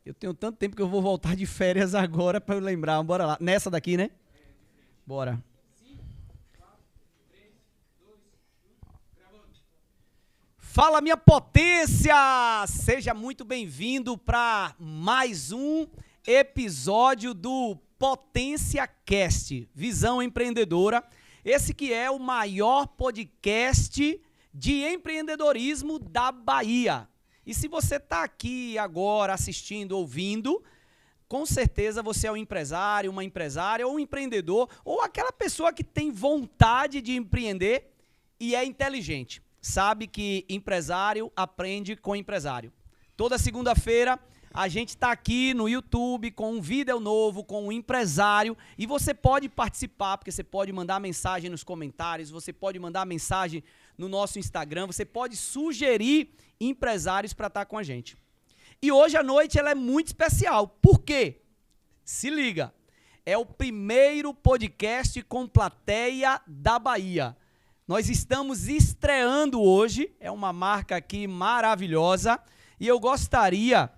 Eu tenho tanto tempo que eu vou voltar de férias agora para eu lembrar. Bora lá. Nessa daqui, né? Bora. Fala, minha potência! Seja muito bem-vindo para mais um episódio do Potência Cast, Visão Empreendedora. Esse que é o maior podcast de empreendedorismo da Bahia. E se você está aqui agora assistindo, ouvindo, com certeza você é um empresário, uma empresária, ou um empreendedor, ou aquela pessoa que tem vontade de empreender e é inteligente. Sabe que empresário aprende com empresário. Toda segunda-feira a gente está aqui no YouTube com um vídeo novo, com um empresário, e você pode participar, porque você pode mandar mensagem nos comentários, você pode mandar mensagem no nosso Instagram, você pode sugerir empresários para estar com a gente. E hoje à noite ela é muito especial. Por quê? Se liga, é o primeiro podcast com plateia da Bahia. Nós estamos estreando hoje, é uma marca aqui maravilhosa, e eu gostaria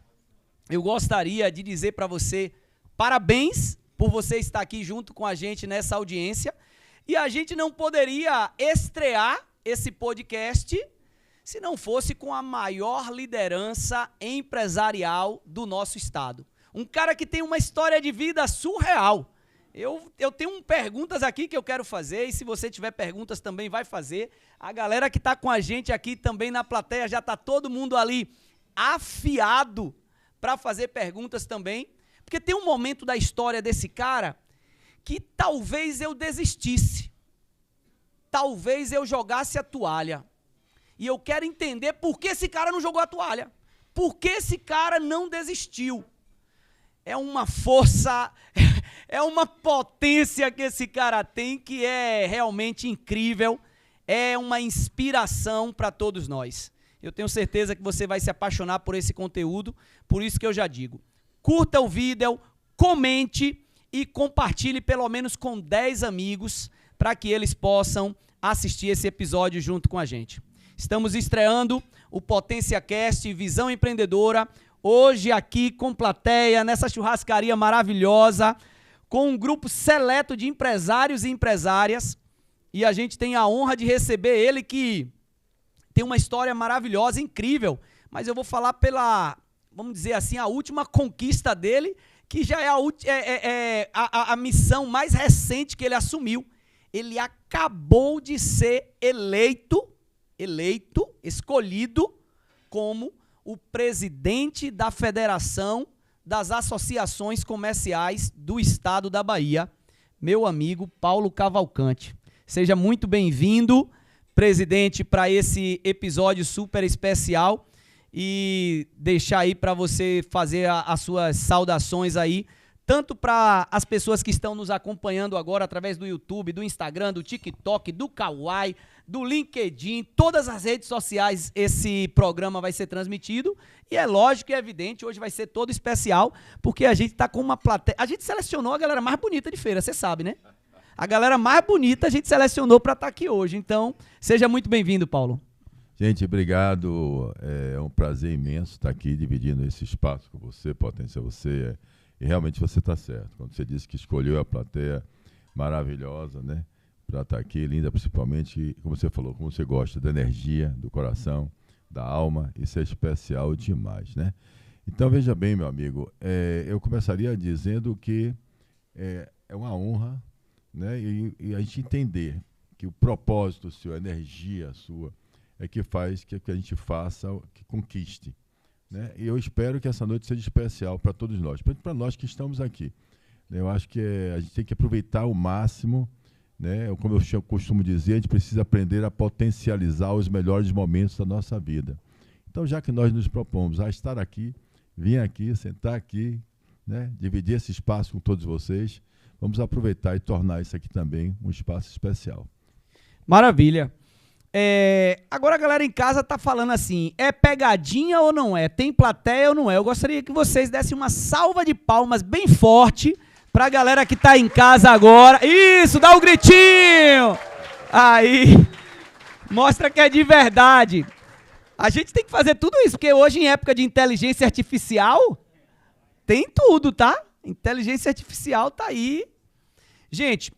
de dizer para você parabéns por você estar aqui junto com a gente nessa audiência, e a gente não poderia estrear esse podcast se não fosse com a maior liderança empresarial do nosso estado. Um cara que tem uma história de vida surreal. Eu tenho perguntas aqui que eu quero fazer, e se você tiver perguntas também vai fazer. A galera que está com a gente aqui também na plateia, já está todo mundo ali afiado para fazer perguntas também. Porque tem um momento da história desse cara que talvez eu desistisse. Talvez eu jogasse a toalha. E eu quero entender por que esse cara não jogou a toalha. Por que esse cara não desistiu. É uma força, é uma potência que esse cara tem que é realmente incrível. É uma inspiração para todos nós. Eu tenho certeza que você vai se apaixonar por esse conteúdo. Por isso que eu já digo, curta o vídeo, comente e compartilhe pelo menos com 10 amigos para que eles possam assistir esse episódio junto com a gente. Estamos estreando o Potência Cast, Visão Empreendedora, hoje aqui com plateia, nessa churrascaria maravilhosa, com um grupo seleto de empresários e empresárias, e a gente tem a honra de receber ele, que tem uma história maravilhosa, incrível, mas eu vou falar pela, vamos dizer assim, a última conquista dele, que já é a missão mais recente que ele assumiu. Ele acabou de ser escolhido como o presidente da Federação das Associações Comerciais do Estado da Bahia, meu amigo Paulo Cavalcante. Seja muito bem-vindo, presidente, para esse episódio super especial, e deixar aí para você fazer as suas saudações aí, tanto para as pessoas que estão nos acompanhando agora através do YouTube, do Instagram, do TikTok, do Kawaii, do LinkedIn, todas as redes sociais esse programa vai ser transmitido. E é lógico e é evidente, hoje vai ser todo especial, porque a gente está com uma plateia. A gente selecionou a galera mais bonita de feira, você sabe, né? A galera mais bonita a gente selecionou para estar aqui hoje. Então, seja muito bem-vindo, Paulo. Gente, obrigado. É um prazer imenso estar aqui dividindo esse espaço com você, Potência. E realmente você está certo. Quando você disse que escolheu a plateia maravilhosa, né, para estar aqui, linda principalmente, como você falou, como você gosta da energia, do coração, da alma, isso é especial demais, né? Então, veja bem, meu amigo, eu começaria dizendo que é uma honra, né, e a gente entender que o propósito seu, a energia sua, é que faz que a gente faça, que conquiste. Né? E eu espero que essa noite seja especial para todos nós, para nós que estamos aqui. Eu acho que a gente tem que aproveitar ao máximo, né? Como eu costumo dizer, a gente precisa aprender a potencializar os melhores momentos da nossa vida. Então, já que nós nos propomos a estar aqui, vir aqui, sentar aqui, né? Dividir esse espaço com todos vocês, vamos aproveitar e tornar isso aqui também um espaço especial. Maravilha. Agora a galera em casa tá falando assim, é pegadinha ou não é? Tem plateia ou não é? Eu gostaria que vocês dessem uma salva de palmas bem forte pra galera que tá em casa agora. Isso, dá um gritinho! Aí, mostra que é de verdade. A gente tem que fazer tudo isso, porque hoje em época de inteligência artificial, Tem tudo, tá? Inteligência artificial tá aí. Gente,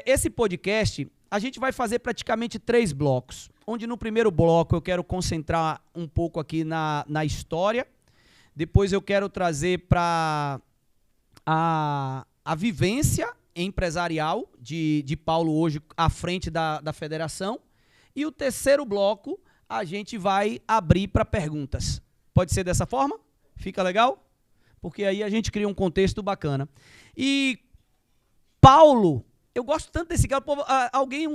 esse podcast, a gente vai fazer praticamente 3 blocos. Onde no primeiro bloco eu quero concentrar um pouco aqui na história. Depois eu quero trazer para a vivência empresarial de Paulo hoje à frente da federação. E o terceiro bloco a gente vai abrir para perguntas. Pode ser dessa forma? Fica legal? Porque aí a gente cria um contexto bacana. E Paulo, eu gosto tanto desse cara. Alguém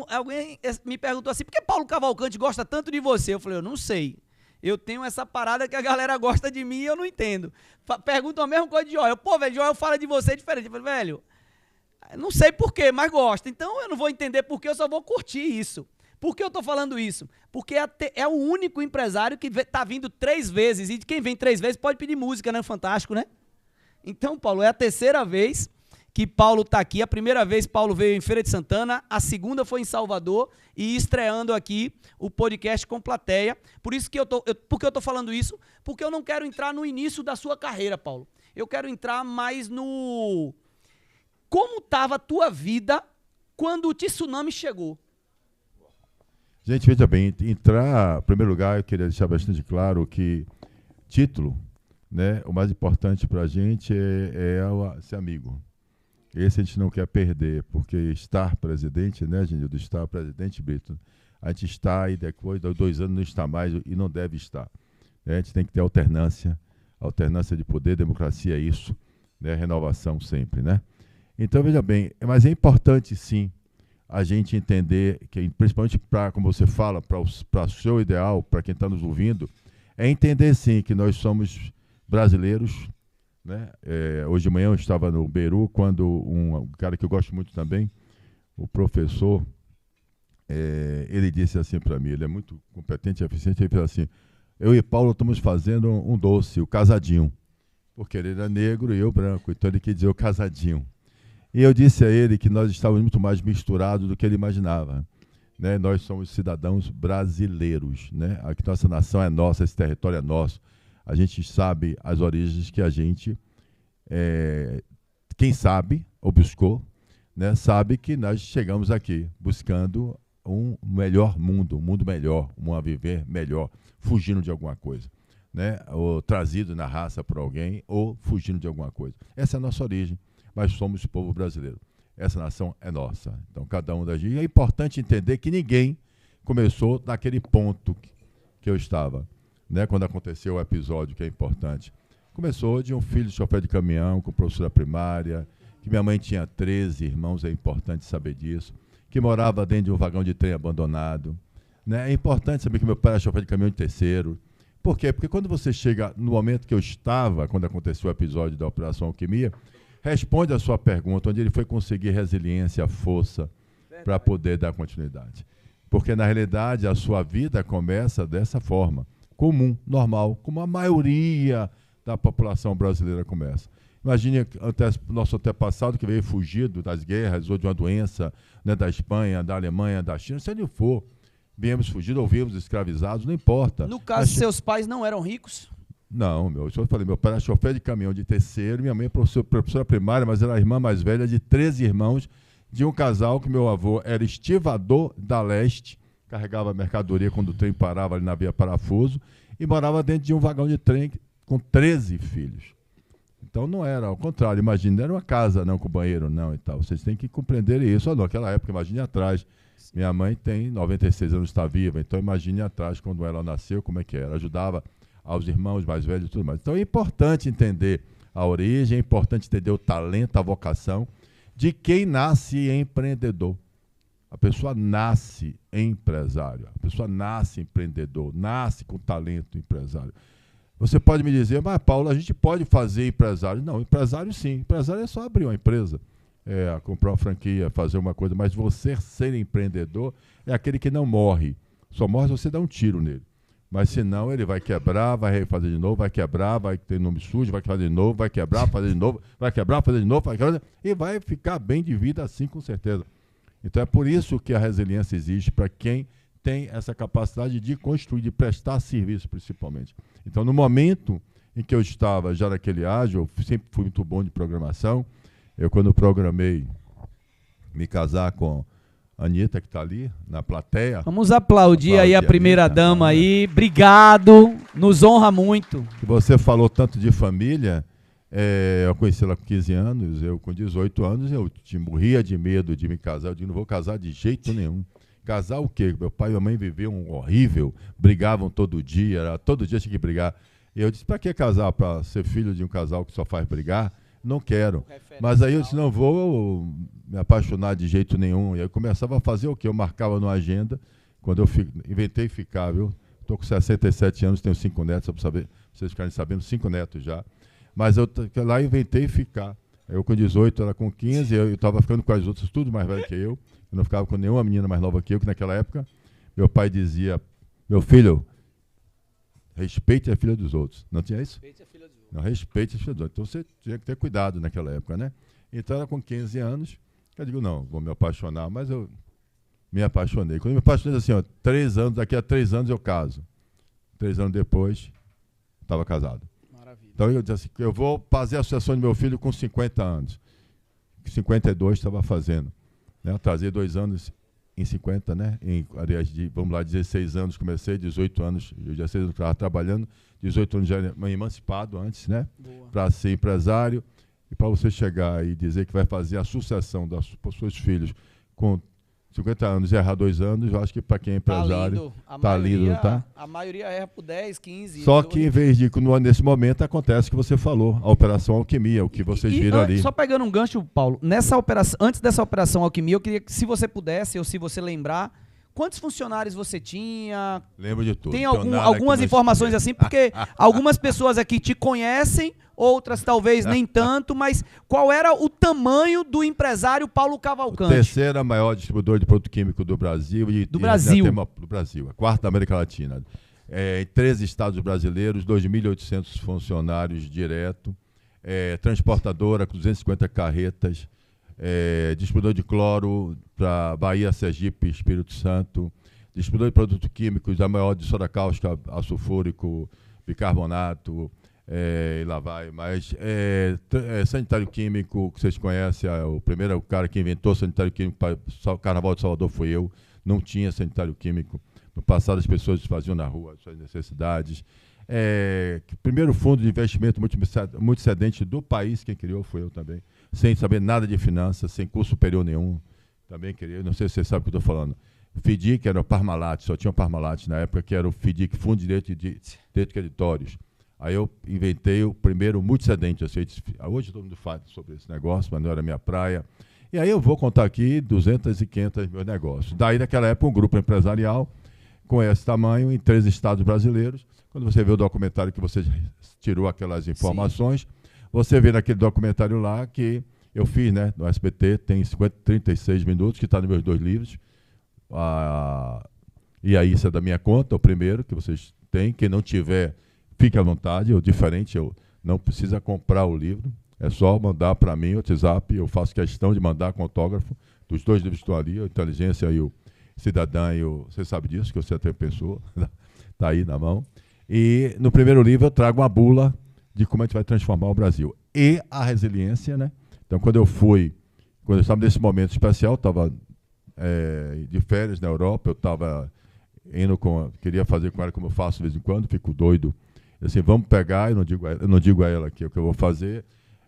me perguntou assim, por que Paulo Cavalcante gosta tanto de você? Eu falei, eu não sei. Eu tenho essa parada que a galera gosta de mim e eu não entendo. Perguntam a mesma coisa de Joel. Pô, velho, Joel fala de você diferente. Eu falei, velho, não sei por quê, mas gosta. Então eu não vou entender por quê, eu só vou curtir isso. Por que eu tô falando isso? Porque é o único empresário que tá vindo 3 vezes. E quem vem 3 vezes pode pedir música, né? Fantástico, né? Então, Paulo, é a terceira vez que Paulo tá aqui. A primeira vez Paulo veio em Feira de Santana, a segunda foi em Salvador e estreando aqui o podcast com plateia. Por isso que por que eu tô falando isso? Porque eu não quero entrar no início da sua carreira, Paulo. Eu quero entrar mais no... Como estava a tua vida quando o tsunami chegou? Gente, veja bem, em primeiro lugar, eu queria deixar bastante claro que título, né, o mais importante para a gente é ser amigo. Esse a gente não quer perder, porque estar presidente, né, gente, do estar presidente, Brito, a gente está e depois de 2 anos não está mais e não deve estar. A gente tem que ter alternância de poder, democracia é isso, né, renovação sempre, né? Então, veja bem, mas é importante sim a gente entender que, principalmente para, como você fala, para o seu ideal, para quem está nos ouvindo, é entender sim que nós somos brasileiros, né? Hoje de manhã eu estava no Beru, quando um cara que eu gosto muito também, o professor, ele disse assim para mim, ele é muito competente e eficiente, ele fez assim, eu e Paulo estamos fazendo um doce, o casadinho, porque ele era negro e eu branco, então ele quis dizer o casadinho. E eu disse a ele que nós estávamos muito mais misturados do que ele imaginava, né? Nós somos cidadãos brasileiros, né? Aqui nossa nação é nossa, esse território é nosso. A gente sabe as origens que a gente, quem sabe, ou buscou, né? Sabe que nós chegamos aqui buscando um melhor mundo, um mundo melhor, um a viver melhor, fugindo de alguma coisa, né? Ou trazido na raça por alguém, ou fugindo de alguma coisa. Essa é a nossa origem. Mas somos o povo brasileiro. Essa nação é nossa. Então, cada um da gente. É importante entender que ninguém começou naquele ponto que eu estava, né? Quando aconteceu o episódio, que é importante. Começou de um filho de chofer de caminhão, com professora primária, que minha mãe tinha 13 irmãos, é importante saber disso, que morava dentro de um vagão de trem abandonado, né? É importante saber que meu pai era chofer de caminhão de terceiro. Por quê? Porque quando você chega no momento que eu estava, quando aconteceu o episódio da Operação Alquimia, responde a sua pergunta, onde ele foi conseguir resiliência, força, para poder dar continuidade. Porque, na realidade, a sua vida começa dessa forma, comum, normal, como a maioria da população brasileira começa. Imagine nosso antepassado que veio fugido das guerras ou de uma doença, né, da Espanha, da Alemanha, da China, se ele for, viemos fugidos ou viemos escravizados, não importa. No caso, seus pais não eram ricos? Não, eu falei, meu pai era chofer de caminhão de terceiro, minha mãe é professora primária, mas era a irmã mais velha de 13 irmãos, de um casal que meu avô era estivador da Leste, carregava mercadoria quando o trem parava ali na Via Parafuso, e morava dentro de um vagão de trem com 13 filhos. Então não era, ao contrário, imagine, não era uma casa não com banheiro não e tal, vocês têm que compreender isso. Naquela época, imagine atrás, minha mãe tem 96 anos, está viva, então imagine atrás, quando ela nasceu, como é que era, ajudava aos irmãos mais velhos e tudo mais. Então é importante entender a origem, é importante entender o talento, a vocação de quem nasce empreendedor. A pessoa nasce empresário, a pessoa nasce empreendedor, nasce com talento empresário. Você pode me dizer, mas Paulo, a gente pode fazer empresário? Não, empresário sim, empresário é só abrir uma empresa, comprar uma franquia, fazer uma coisa, mas você ser empreendedor é aquele que não morre, só morre se você dá um tiro nele. Mas senão ele vai quebrar, vai fazer de novo, vai quebrar, vai ter nome sujo, vai fazer de novo, vai quebrar, fazer de novo, vai quebrar, fazer de novo, vai quebrar, e vai ficar bem de vida assim, com certeza. Então é por isso que a resiliência existe para quem tem essa capacidade de construir, de prestar serviço principalmente. Então no momento em que eu estava já naquele ágio, eu sempre fui muito bom de programação. Eu, quando programei me casar com a Anitta, que está ali na plateia. Vamos aplaudir aí a primeira-dama aí. Obrigado, nos honra muito. Que você falou tanto de família, eu conheci ela com 15 anos, eu com 18 anos, eu morria de medo de me casar. Eu digo, não vou casar de jeito nenhum. Casar o quê? Meu pai e minha mãe viviam um horrível, brigavam todo dia tinha que brigar. E eu disse, para que casar? Para ser filho de um casal que só faz brigar? Não quero. Mas aí eu disse, não vou me apaixonar de jeito nenhum. E aí eu começava a fazer o quê? Eu marcava numa agenda, quando eu inventei ficar, viu? Estou com 67 anos, tenho 5 netos, só para saber, vocês ficarem sabendo, 5 netos já. Mas eu lá inventei ficar. Eu com 18, ela com 15, eu estava ficando com as outras, tudo mais velho que eu. Eu não ficava com nenhuma menina mais nova que eu, que naquela época meu pai dizia, meu filho, respeite a filha dos outros. Não tinha isso? Respeite a filha dos outros. Não, respeite a filha dos outros. Então você tinha que ter cuidado naquela época, né? Então ela com 15 anos, eu digo, não, vou me apaixonar, mas eu me apaixonei. Quando eu me apaixonei, assim, ó, 3 anos, daqui a 3 anos eu caso. 3 anos depois, estava casado. Maravilha. Então eu disse assim, eu vou fazer a associação do meu filho com 50 anos. 52 estava fazendo. Né? Eu trazia 2 anos em 50, né? Aliás, vamos lá, 16 anos comecei, 18 anos, eu já estava trabalhando, 18 anos já era emancipado antes, né? Para ser empresário. E para você chegar e dizer que vai fazer a sucessão dos seus filhos com 50 anos e errar 2 anos, eu acho que para quem é empresário tá lindo, não tá? A maioria erra por 10, 15. Só que em vez de, nesse momento, acontece o que você falou, a Operação Alquimia, o que vocês viram ali. Só pegando um gancho, Paulo, nessa operação, antes dessa Operação Alquimia, eu queria que, se você pudesse, ou se você lembrar, quantos funcionários você tinha? Lembro de tudo. Tem algumas informações assim, porque algumas pessoas aqui te conhecem, outras talvez nem tanto, mas qual era o tamanho do empresário Paulo Cavalcante? O terceiro maior distribuidor de produto químico do Brasil. Do Brasil. Do Brasil, a quarta da América Latina. Em 13 estados brasileiros, 2.800 funcionários direto, transportadora com 250 carretas, distribuidor de cloro para Bahia, Sergipe, Espírito Santo, distribuidor de produtos químicos, a maior de soda cáustica, ácido sulfúrico, bicarbonato, e lá vai, mas sanitário químico, que vocês conhecem, o primeiro cara que inventou sanitário químico para o Carnaval de Salvador foi eu, não tinha sanitário químico, no passado as pessoas faziam na rua as suas necessidades. Primeiro fundo de investimento multicedente do país, quem criou foi eu também, sem saber nada de finanças, sem curso superior nenhum, também criei, não sei se você sabe o que eu estou falando. FDIC era o Parmalat, só tinha o Parmalat na época, que era o FDIC, Fundo de Direito de Creditórios. Aí eu inventei o primeiro multicedente. Hoje todo mundo fala sobre esse negócio, mas não era minha praia. E aí eu vou contar aqui 200 e 500 meus negócios. Daí, naquela época, um grupo empresarial com esse tamanho em 3 estados brasileiros. Quando você vê o documentário que você tirou aquelas informações, sim, você vê naquele documentário lá que eu fiz, né, no SBT, tem 36 minutos, que está nos meus 2 livros. E aí isso é da minha conta, o primeiro que vocês têm. Quem não tiver, fique à vontade, eu não precisa comprar o livro, é só mandar para mim o WhatsApp, eu faço questão de mandar com autógrafo dos 2 livros que estão ali, a Inteligência e o Cidadã, você sabe disso, que você até pensou, está aí na mão. E no primeiro livro eu trago uma bula de como a gente vai transformar o Brasil. E a resiliência, né? Então quando eu estava nesse momento especial, estava de férias na Europa, eu estava queria fazer com ela como eu faço de vez em quando, fico doido. Assim, vamos pegar, eu não digo a ela aqui o que eu vou fazer,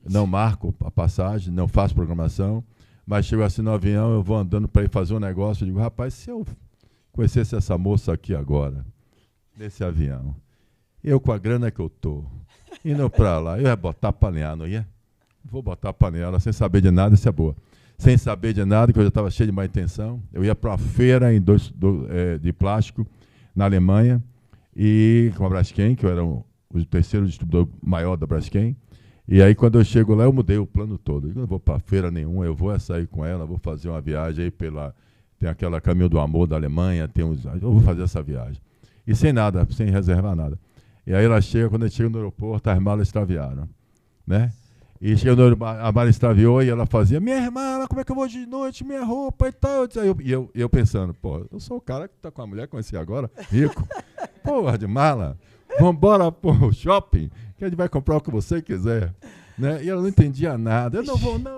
não marco a passagem, não faço programação, mas chego assim no avião, eu vou andando para ir fazer um negócio, eu digo, rapaz, se eu conhecesse essa moça aqui agora, nesse avião, eu com a grana que eu tô, indo para lá, eu ia botar para alinhar, não ia? Vou botar para alinhar ela sem saber de nada, isso é boa. Sem saber de nada, que eu já estava cheio de má intenção, eu ia para uma feira de plástico na Alemanha, e com a Braskem, que eu era o terceiro distribuidor maior da Braskem. E aí, quando eu chego lá, eu mudei o plano todo. Eu não vou para feira nenhuma, eu vou sair com ela, vou fazer uma viagem aí tem aquela Caminho do Amor da Alemanha, eu vou fazer essa viagem. E sem nada, sem reservar nada. E aí ela chega, quando a gente chega no aeroporto, as malas extraviaram, né? E chegou a mala extraviou e ela fazia, minha irmã, como é que eu vou de noite, minha roupa e tal. E eu pensando, pô, eu sou o cara que está com a mulher, conheci agora, rico. Porra de mala. vamos embora pro shopping, que a gente vai comprar o que você quiser. Né? E ela não entendia nada. Eu não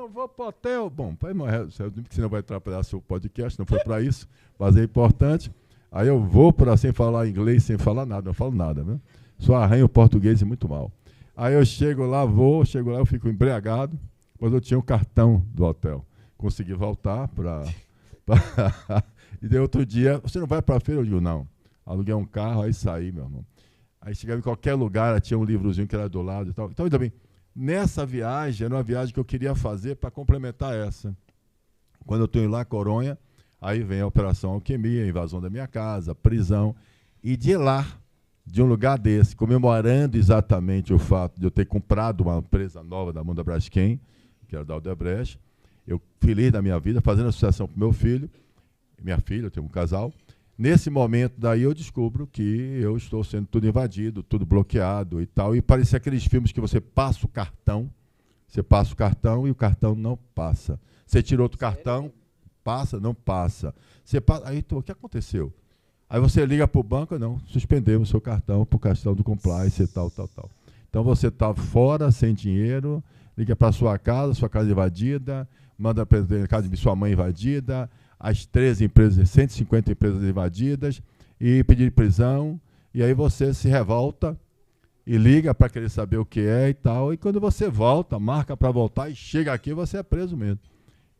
vou pro hotel. Bom, você não vai atrapalhar seu podcast, não foi para isso, mas é importante. Aí eu vou sem falar inglês, sem falar nada, não falo nada, né? Só arranho o português e muito mal. Aí eu chego lá, eu fico embriagado, mas eu tinha um cartão do hotel. Consegui voltar para... E daí outro dia, você não vai para a feira? Eu digo, não. Aluguei um carro, aí saí, meu irmão. Aí chegava em qualquer lugar, tinha um livrozinho que era do lado e tal. Então, ainda bem. Nessa viagem, era uma viagem que eu queria fazer para complementar essa. Quando eu estou em La Coronha, aí vem a Operação Alquimia, a invasão da minha casa, prisão. E de lá, de um lugar desse, comemorando exatamente o fato de eu ter comprado uma empresa nova da mão da Braskem, que era da Odebrecht, eu feliz da minha vida, fazendo associação com meu filho, minha filha, eu tenho um casal. Nesse momento, daí eu descubro que eu estou sendo tudo invadido, tudo bloqueado e tal. E parecia aqueles filmes que você passa o cartão e o cartão não passa. Você tira outro cartão, passa, não passa. Você passa, aí, o que aconteceu? Aí você liga para o banco, não, suspendemos o seu cartão por questão do compliance e tal. Então você está fora, sem dinheiro, liga para sua casa invadida, manda para a casa de sua mãe invadida, as 13 empresas, 150 empresas invadidas, e pedir prisão, e aí você se revolta e liga para querer saber o que é e tal, e quando você volta, marca para voltar e chega aqui, você é preso mesmo.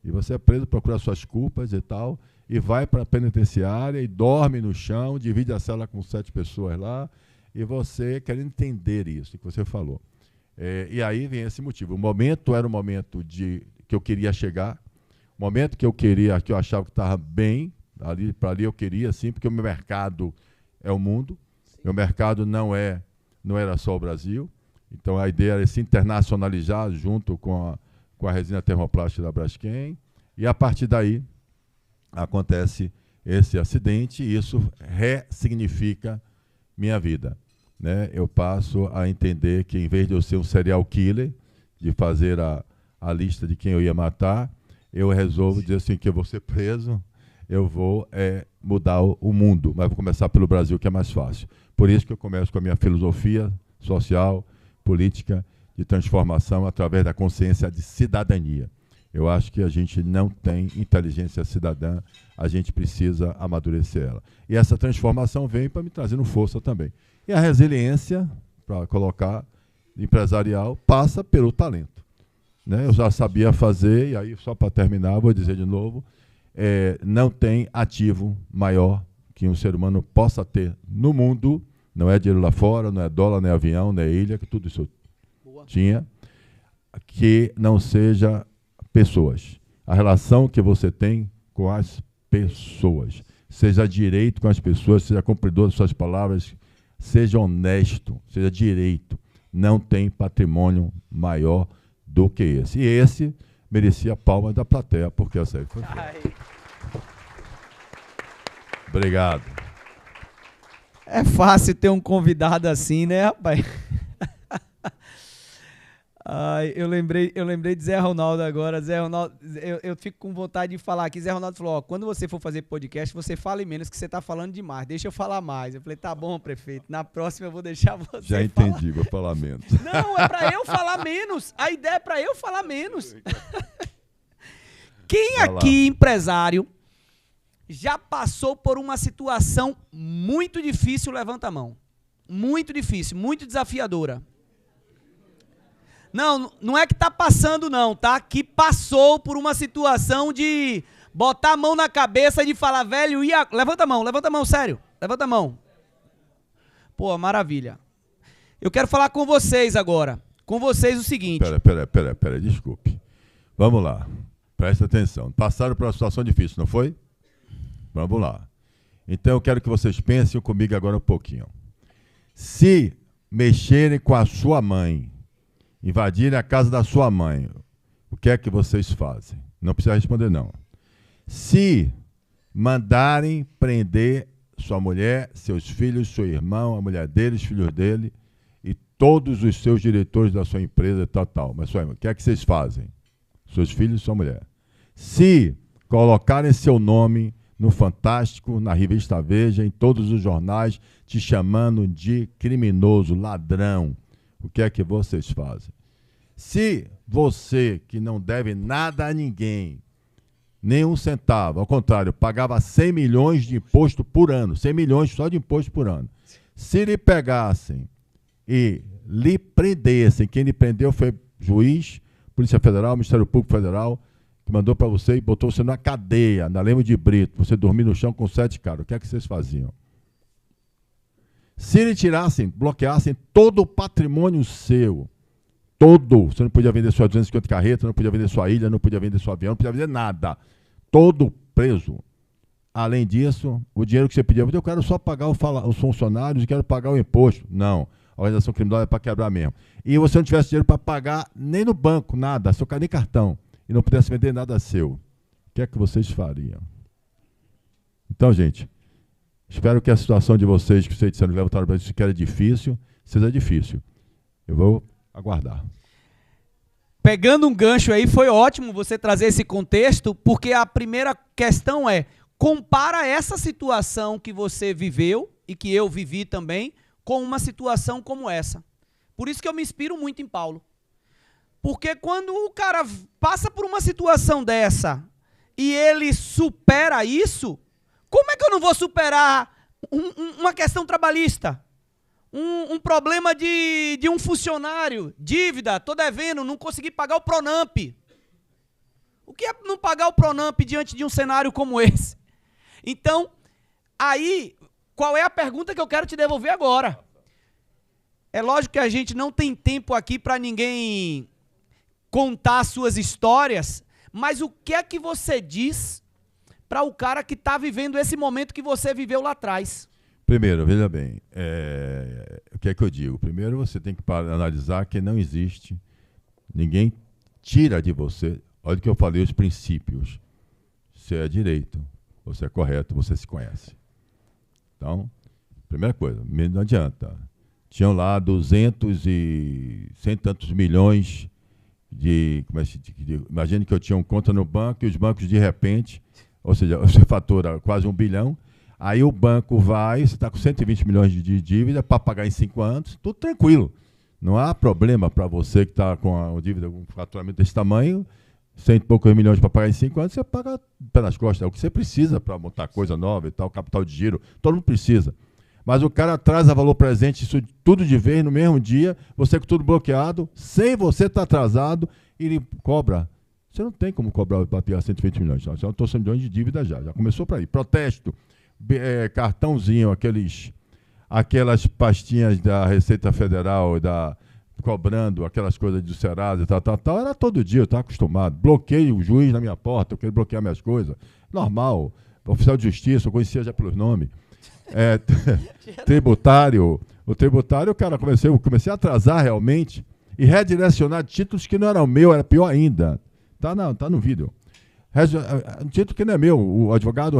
E você é preso, procura suas culpas e tal, e vai para a penitenciária e dorme no chão, divide a cela com 7 pessoas lá, e você quer entender isso que você falou. E aí vem esse motivo. O momento era o momento que eu queria chegar, o momento que eu achava que estava bem, para ali eu queria, sim, porque o meu mercado é o mundo, meu mercado não era só o Brasil, então a ideia era se internacionalizar junto com a resina termoplástica da Braskem, e a partir daí acontece esse acidente, e isso ressignifica minha vida. Né? Eu passo a entender que, em vez de eu ser um serial killer, de fazer a lista de quem eu ia matar, eu resolvo dizer assim, que eu vou ser preso, eu vou mudar o mundo, mas vou começar pelo Brasil, que é mais fácil. Por isso que eu começo com a minha filosofia social, política, de transformação através da consciência de cidadania. Eu acho que a gente não tem inteligência cidadã, a gente precisa amadurecer ela. E essa transformação vem para me trazendo força também. E a resiliência, para colocar, empresarial, passa pelo talento. Né? Eu já sabia fazer, e aí, só para terminar, vou dizer de novo, não tem ativo maior que um ser humano possa ter no mundo, não é dinheiro lá fora, não é dólar, não é avião, não é ilha, que tudo isso tinha, que não seja pessoas. A relação que você tem com as pessoas. Seja direito com as pessoas, seja cumpridor de suas palavras, seja honesto, seja direito. Não tem patrimônio maior do que esse. E esse merecia a palma da plateia, porque essa aí foi feita. Obrigado. É fácil ter um convidado assim, né, rapaz? Ai, eu lembrei de Zé Ronaldo agora. Zé Ronaldo, eu fico com vontade de falar aqui. Zé Ronaldo falou, ó, quando você for fazer podcast, você fale menos, que você tá falando demais. Deixa eu falar mais. Eu falei, tá bom, prefeito. Na próxima eu vou deixar você Já entendi, vou falar menos. Não, é pra eu falar menos. A ideia é pra eu falar menos. Quem aqui, empresário, já passou por uma situação muito difícil, levanta a mão. Muito difícil, muito desafiadora. Não, não é que tá passando não, tá? Que passou por uma situação de botar a mão na cabeça e de falar, velho, levanta a mão, sério. Levanta a mão. Pô, maravilha. Eu quero falar com vocês agora. Com vocês o seguinte. Pera, desculpe. Vamos lá. Presta atenção. Passaram por uma situação difícil, não foi? Vamos lá. Então eu quero que vocês pensem comigo agora um pouquinho. Se mexerem com a sua mãe, invadirem a casa da sua mãe, o que é que vocês fazem? Não precisa responder, não. Se mandarem prender sua mulher, seus filhos, seu irmão, a mulher dele, os filhos dele e todos os seus diretores da sua empresa, tal. Mas sua irmã, o que é que vocês fazem? Seus filhos e sua mulher. Se colocarem seu nome no Fantástico, na revista Veja, em todos os jornais, te chamando de criminoso, ladrão. O que é que vocês fazem? Se você, que não deve nada a ninguém, nem um centavo, ao contrário, pagava 100 milhões de imposto por ano, 100 milhões só de imposto por ano. Se lhe pegassem e lhe prendessem, quem lhe prendeu foi juiz, Polícia Federal, Ministério Público Federal, que mandou para você e botou você na cadeia, na Lemos de Brito, você dormir no chão com 7 caras, o que é que vocês faziam? Se lhe tirassem, bloqueassem todo o patrimônio seu, todo, você não podia vender sua 250 carretas, não podia vender sua ilha, não podia vender seu avião, não podia vender nada, todo preso. Além disso, o dinheiro que você pedia, eu quero só pagar os funcionários e quero pagar o imposto. Não, a organização criminosa é para quebrar mesmo. E você não tivesse dinheiro para pagar nem no banco, nada, só nem cartão, e não pudesse vender nada seu. O que é que vocês fariam? Então, gente, espero que a situação de vocês, que vocês disseram que levantaram para isso, que era difícil, seja difícil. Eu vou aguardar. Pegando um gancho aí, foi ótimo você trazer esse contexto, porque a primeira questão é, compara essa situação que você viveu, e que eu vivi também, com uma situação como essa. Por isso que eu me inspiro muito em Paulo. Porque quando o cara passa por uma situação dessa, e ele supera isso, como é que eu não vou superar uma questão trabalhista? Um problema de um funcionário, dívida, estou devendo, não consegui pagar o Pronamp. O que é não pagar o Pronamp diante de um cenário como esse? Então, aí, qual é a pergunta que eu quero te devolver agora? É lógico que a gente não tem tempo aqui para ninguém contar suas histórias, mas o que é que você diz para o cara que está vivendo esse momento que você viveu lá atrás? Primeiro, veja bem, o que é que eu digo? Primeiro, você tem que analisar que não existe, ninguém tira de você, olha o que eu falei, os princípios. Você é direito, você é correto, você se conhece. Então, primeira coisa, não adianta. Tinham lá 200 e 100 e tantos milhões imagine que eu tinha uma conta no banco e os bancos de repente, ou seja, você fatura quase 1 bilhão, aí o banco vai, você está com 120 milhões de dívida para pagar em 5 anos, tudo tranquilo. Não há problema para você que está com a dívida, com um faturamento desse tamanho, 100 e poucos milhões para pagar em 5 anos, você paga pelas costas. É o que você precisa para montar coisa nova e tal, capital de giro, todo mundo precisa. Mas o cara traz a valor presente, isso tudo de vez, no mesmo dia, você com tudo bloqueado, sem você estar atrasado, ele cobra. Você não tem como cobrar para pegar 120 milhões, já estou 100 milhões de dívida já começou para aí. Protesto, cartãozinho, aquelas pastinhas da Receita Federal, cobrando aquelas coisas do Serasa e tal, era todo dia, eu estava acostumado. Bloqueio o juiz na minha porta, eu queria bloquear minhas coisas. Normal, oficial de justiça, eu conhecia já pelos nomes. Tributário, o tributário, cara, comecei a atrasar realmente e redirecionar títulos que não eram meus, era pior ainda. Tá no vídeo. Um título que não é meu, o advogado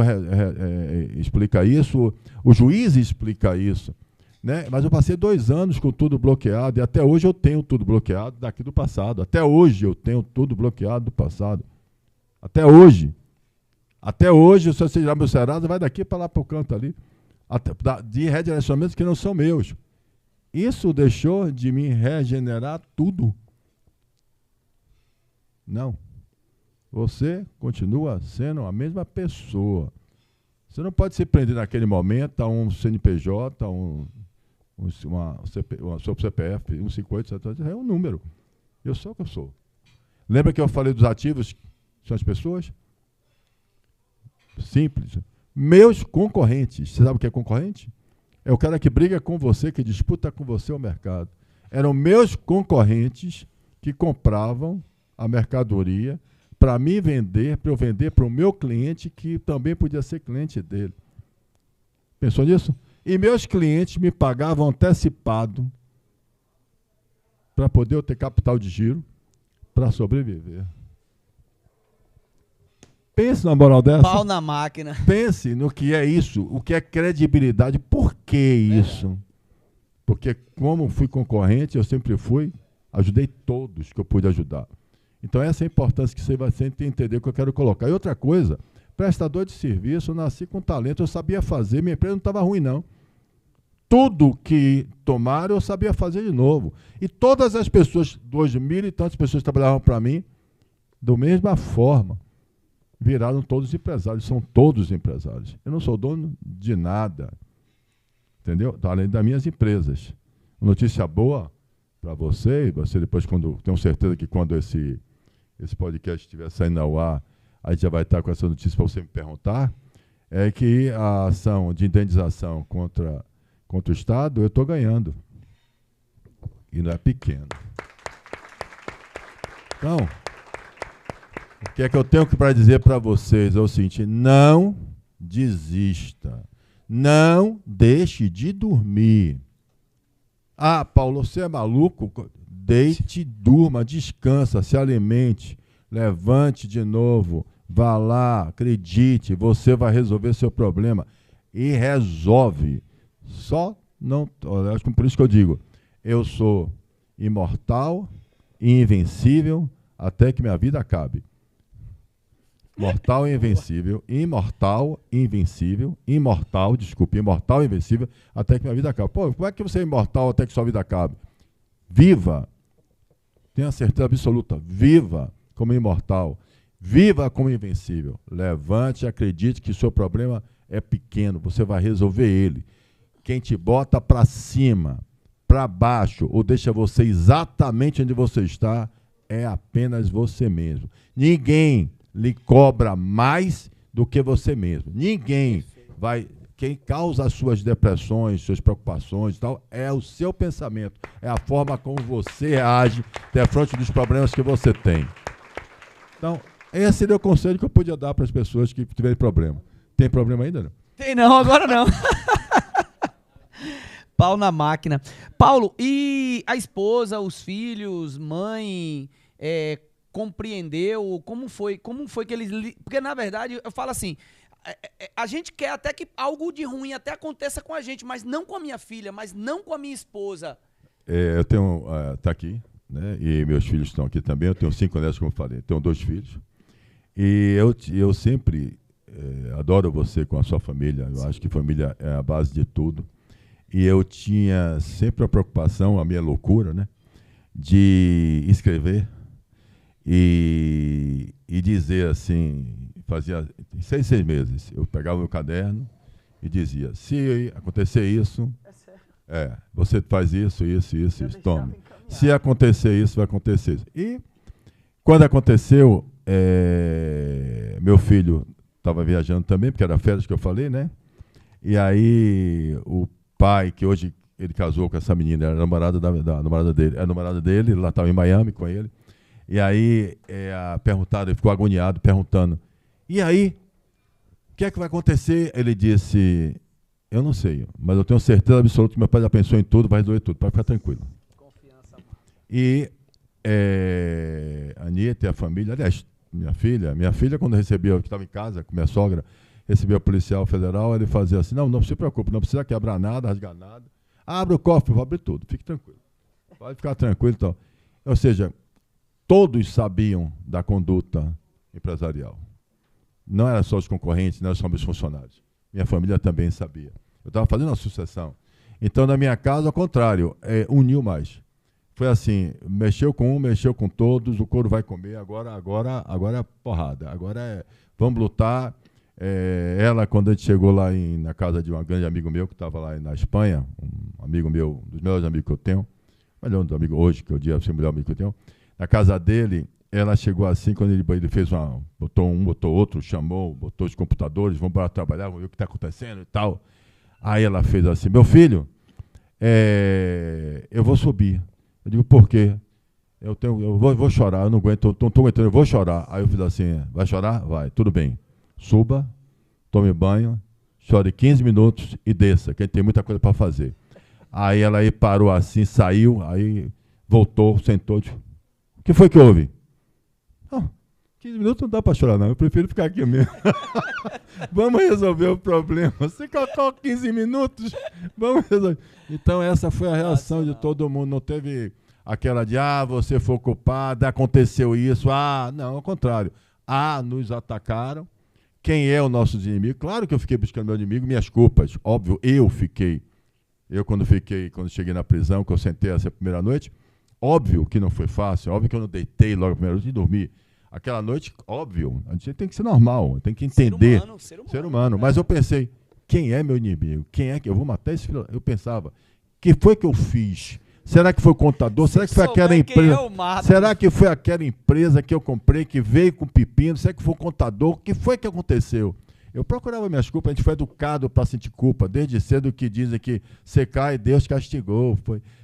explica isso, o juiz explica isso, né? Mas eu passei 2 anos com tudo bloqueado e até hoje eu tenho tudo bloqueado daqui do passado. Até hoje eu tenho tudo bloqueado do passado. Até hoje. Até hoje, se você tirar meu Serasa, vai daqui para lá para o canto ali. De redirecionamentos que não são meus. Isso deixou de me regenerar tudo? Não. Você continua sendo a mesma pessoa. Você não pode se prender naquele momento a um CNPJ, seu CPF, 158, etc. É um número. Eu sou o que eu sou. Lembra que eu falei dos ativos, que são as pessoas? Simples. Meus concorrentes, você sabe o que é concorrente? É o cara que briga com você, que disputa com você o mercado. Eram meus concorrentes que compravam a mercadoria para me vender, para eu vender para o meu cliente, que também podia ser cliente dele. Pensou nisso? E meus clientes me pagavam antecipado para poder eu ter capital de giro para sobreviver. Pense na moral dessa. Pau na máquina. Pense no que é isso, o que é credibilidade. Por que isso? Porque como fui concorrente, eu sempre fui, ajudei todos que eu pude ajudar. Então essa é a importância que você vai sempre entender o que eu quero colocar. E outra coisa, prestador de serviço, eu nasci com talento, eu sabia fazer, minha empresa não estava ruim, não. Tudo que tomaram, eu sabia fazer de novo. E todas as pessoas, 2.000 e tantas pessoas que trabalhavam para mim, da mesma forma, viraram todos empresários, são todos empresários. Eu não sou dono de nada, entendeu? Além das minhas empresas. Notícia boa para você, e você depois, tenho certeza que quando esse podcast estiver saindo ao ar, a gente já vai estar com essa notícia para você me perguntar, é que a ação de indenização contra o Estado, eu estou ganhando. E não é pequeno. Então, o que é que eu tenho para dizer para vocês é o seguinte: não desista. Não deixe de dormir. Ah, Paulo, você é maluco? Deite, durma, descansa, se alimente, levante de novo, vá lá, acredite, você vai resolver seu problema. E resolve. Só não... Acho que por isso que eu digo, eu sou imortal e invencível até que minha vida acabe. Mortal e invencível, imortal e invencível, imortal e invencível até que minha vida acabe. Pô, como é que você é imortal até que sua vida acabe? Viva, tenha certeza absoluta, viva como imortal, viva como invencível. Levante e acredite que seu problema é pequeno, você vai resolver ele. Quem te bota para cima, para baixo, ou deixa você exatamente onde você está, é apenas você mesmo. Ninguém lhe cobra mais do que você mesmo. Ninguém vai... Quem causa as suas depressões, suas preocupações e tal, é o seu pensamento. É a forma como você age defronte dos problemas que você tem. Então, esse seria o conselho que eu podia dar para as pessoas que tiverem problema. Tem problema ainda, não? Tem não, agora não. Pau na máquina. Paulo, e a esposa, os filhos, mãe, compreendeu? Como foi que eles... Porque, na verdade, eu falo assim, a gente quer até que algo de ruim até aconteça com a gente, mas não com a minha filha, mas não com a minha esposa. Eu tenho... Tá aqui, né? E meus filhos estão aqui também. Eu tenho 5 netos, como eu falei. Tenho 2 filhos. E eu sempre adoro você com a sua família. Eu acho que família é a base de tudo. E eu tinha sempre a preocupação, a minha loucura, né? De escrever e dizer assim, fazia 6 meses, eu pegava o meu caderno e dizia, se acontecer isso, você faz isso, toma. Se acontecer isso, vai acontecer isso. E quando aconteceu, meu filho estava viajando também, porque era férias que eu falei, né? E aí o pai, que hoje ele casou com essa menina, era a namorada da namorada dele, a namorada dele, ela estava em Miami com ele. E aí perguntaram, ele ficou agoniado, perguntando, e aí, o que é que vai acontecer? Ele disse, eu não sei, mas eu tenho certeza absoluta que meu pai já pensou em tudo, vai resolver tudo, pode ficar tranquilo. Confiança. E a Anitta e a família, aliás, minha filha quando recebeu, que estava em casa com minha sogra, recebeu o policial federal, ele fazia assim, não se preocupe, não precisa quebrar nada, rasgar nada, abre o cofre, vou abrir tudo, fique tranquilo, pode ficar tranquilo. Então. Ou seja, todos sabiam da conduta empresarial. Não era só os concorrentes, não eram só os funcionários. Minha família também sabia. Eu estava fazendo uma sucessão. Então, na minha casa, ao contrário, uniu mais. Foi assim, mexeu com um, mexeu com todos, o couro vai comer, agora é porrada, vamos lutar. Ela, quando a gente chegou lá na casa de um grande amigo meu, que estava lá na Espanha, um amigo meu, um dos melhores amigos que eu tenho, melhor amigo hoje, que eu digo assim, o melhor amigo que eu tenho, na casa dele, ela chegou assim, quando ele fez botou outro, chamou, botou os computadores, vamos para trabalhar, vamos ver o que está acontecendo e tal. Aí ela fez assim, meu filho, eu vou subir. Eu digo, por quê? Eu vou chorar, eu não aguento, não estou aguentando, eu vou chorar. Aí eu fiz assim, vai chorar? Vai, tudo bem. Suba, tome banho, chore 15 minutos e desça, que a gente tem muita coisa para fazer. Aí ela aí parou assim, saiu, aí voltou, sentou. O que foi que houve? 15 minutos não dá para chorar, não. Eu prefiro ficar aqui mesmo. Vamos resolver o problema. Você colocou 15 minutos, vamos resolver. Então, essa foi a reação de todo mundo. Não teve aquela de, você foi culpado, aconteceu isso. Não, ao contrário. Nos atacaram, quem é o nosso inimigo. Claro que eu fiquei buscando meu inimigo, minhas culpas. Óbvio, eu quando cheguei na prisão, que eu sentei essa primeira noite, óbvio que não foi fácil, óbvio que eu não deitei logo a primeira noite e dormi. Aquela noite, óbvio, a gente tem que ser normal, tem que entender. Ser humano. Mas eu pensei, quem é meu inimigo? Quem é que eu vou matar esse filho? Eu pensava, que foi que eu fiz? Será que foi o contador? Será que foi aquela empresa? Será que foi aquela empresa que eu comprei, que veio com pepino? Será que foi o contador? O que foi que aconteceu? Eu procurava minhas culpas, a gente foi educado para sentir culpa. Desde cedo que dizem que você cai, Deus castigou.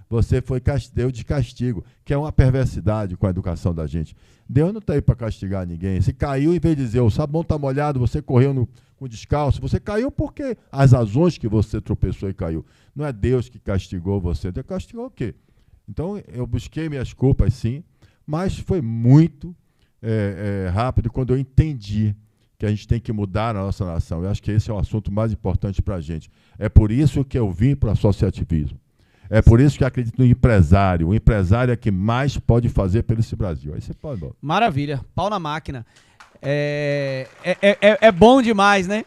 Você foi Deus de castigo, que é uma perversidade com a educação da gente. Deus não está aí para castigar ninguém. Se caiu, em vez de dizer, o sabão está molhado, você correu com descalço, você caiu porque as razões que você tropeçou e caiu. Não é Deus que castigou você. Deus castigou o quê? Então, eu busquei minhas culpas, sim, mas foi muito rápido quando eu entendi que a gente tem que mudar a nossa nação. Eu acho que esse é o assunto mais importante para a gente. É por isso que eu vim para o associativismo. É por isso que eu acredito no empresário. O empresário é que mais pode fazer pelo esse Brasil. Aí você pode. Maravilha. Pau na máquina. É bom demais, né?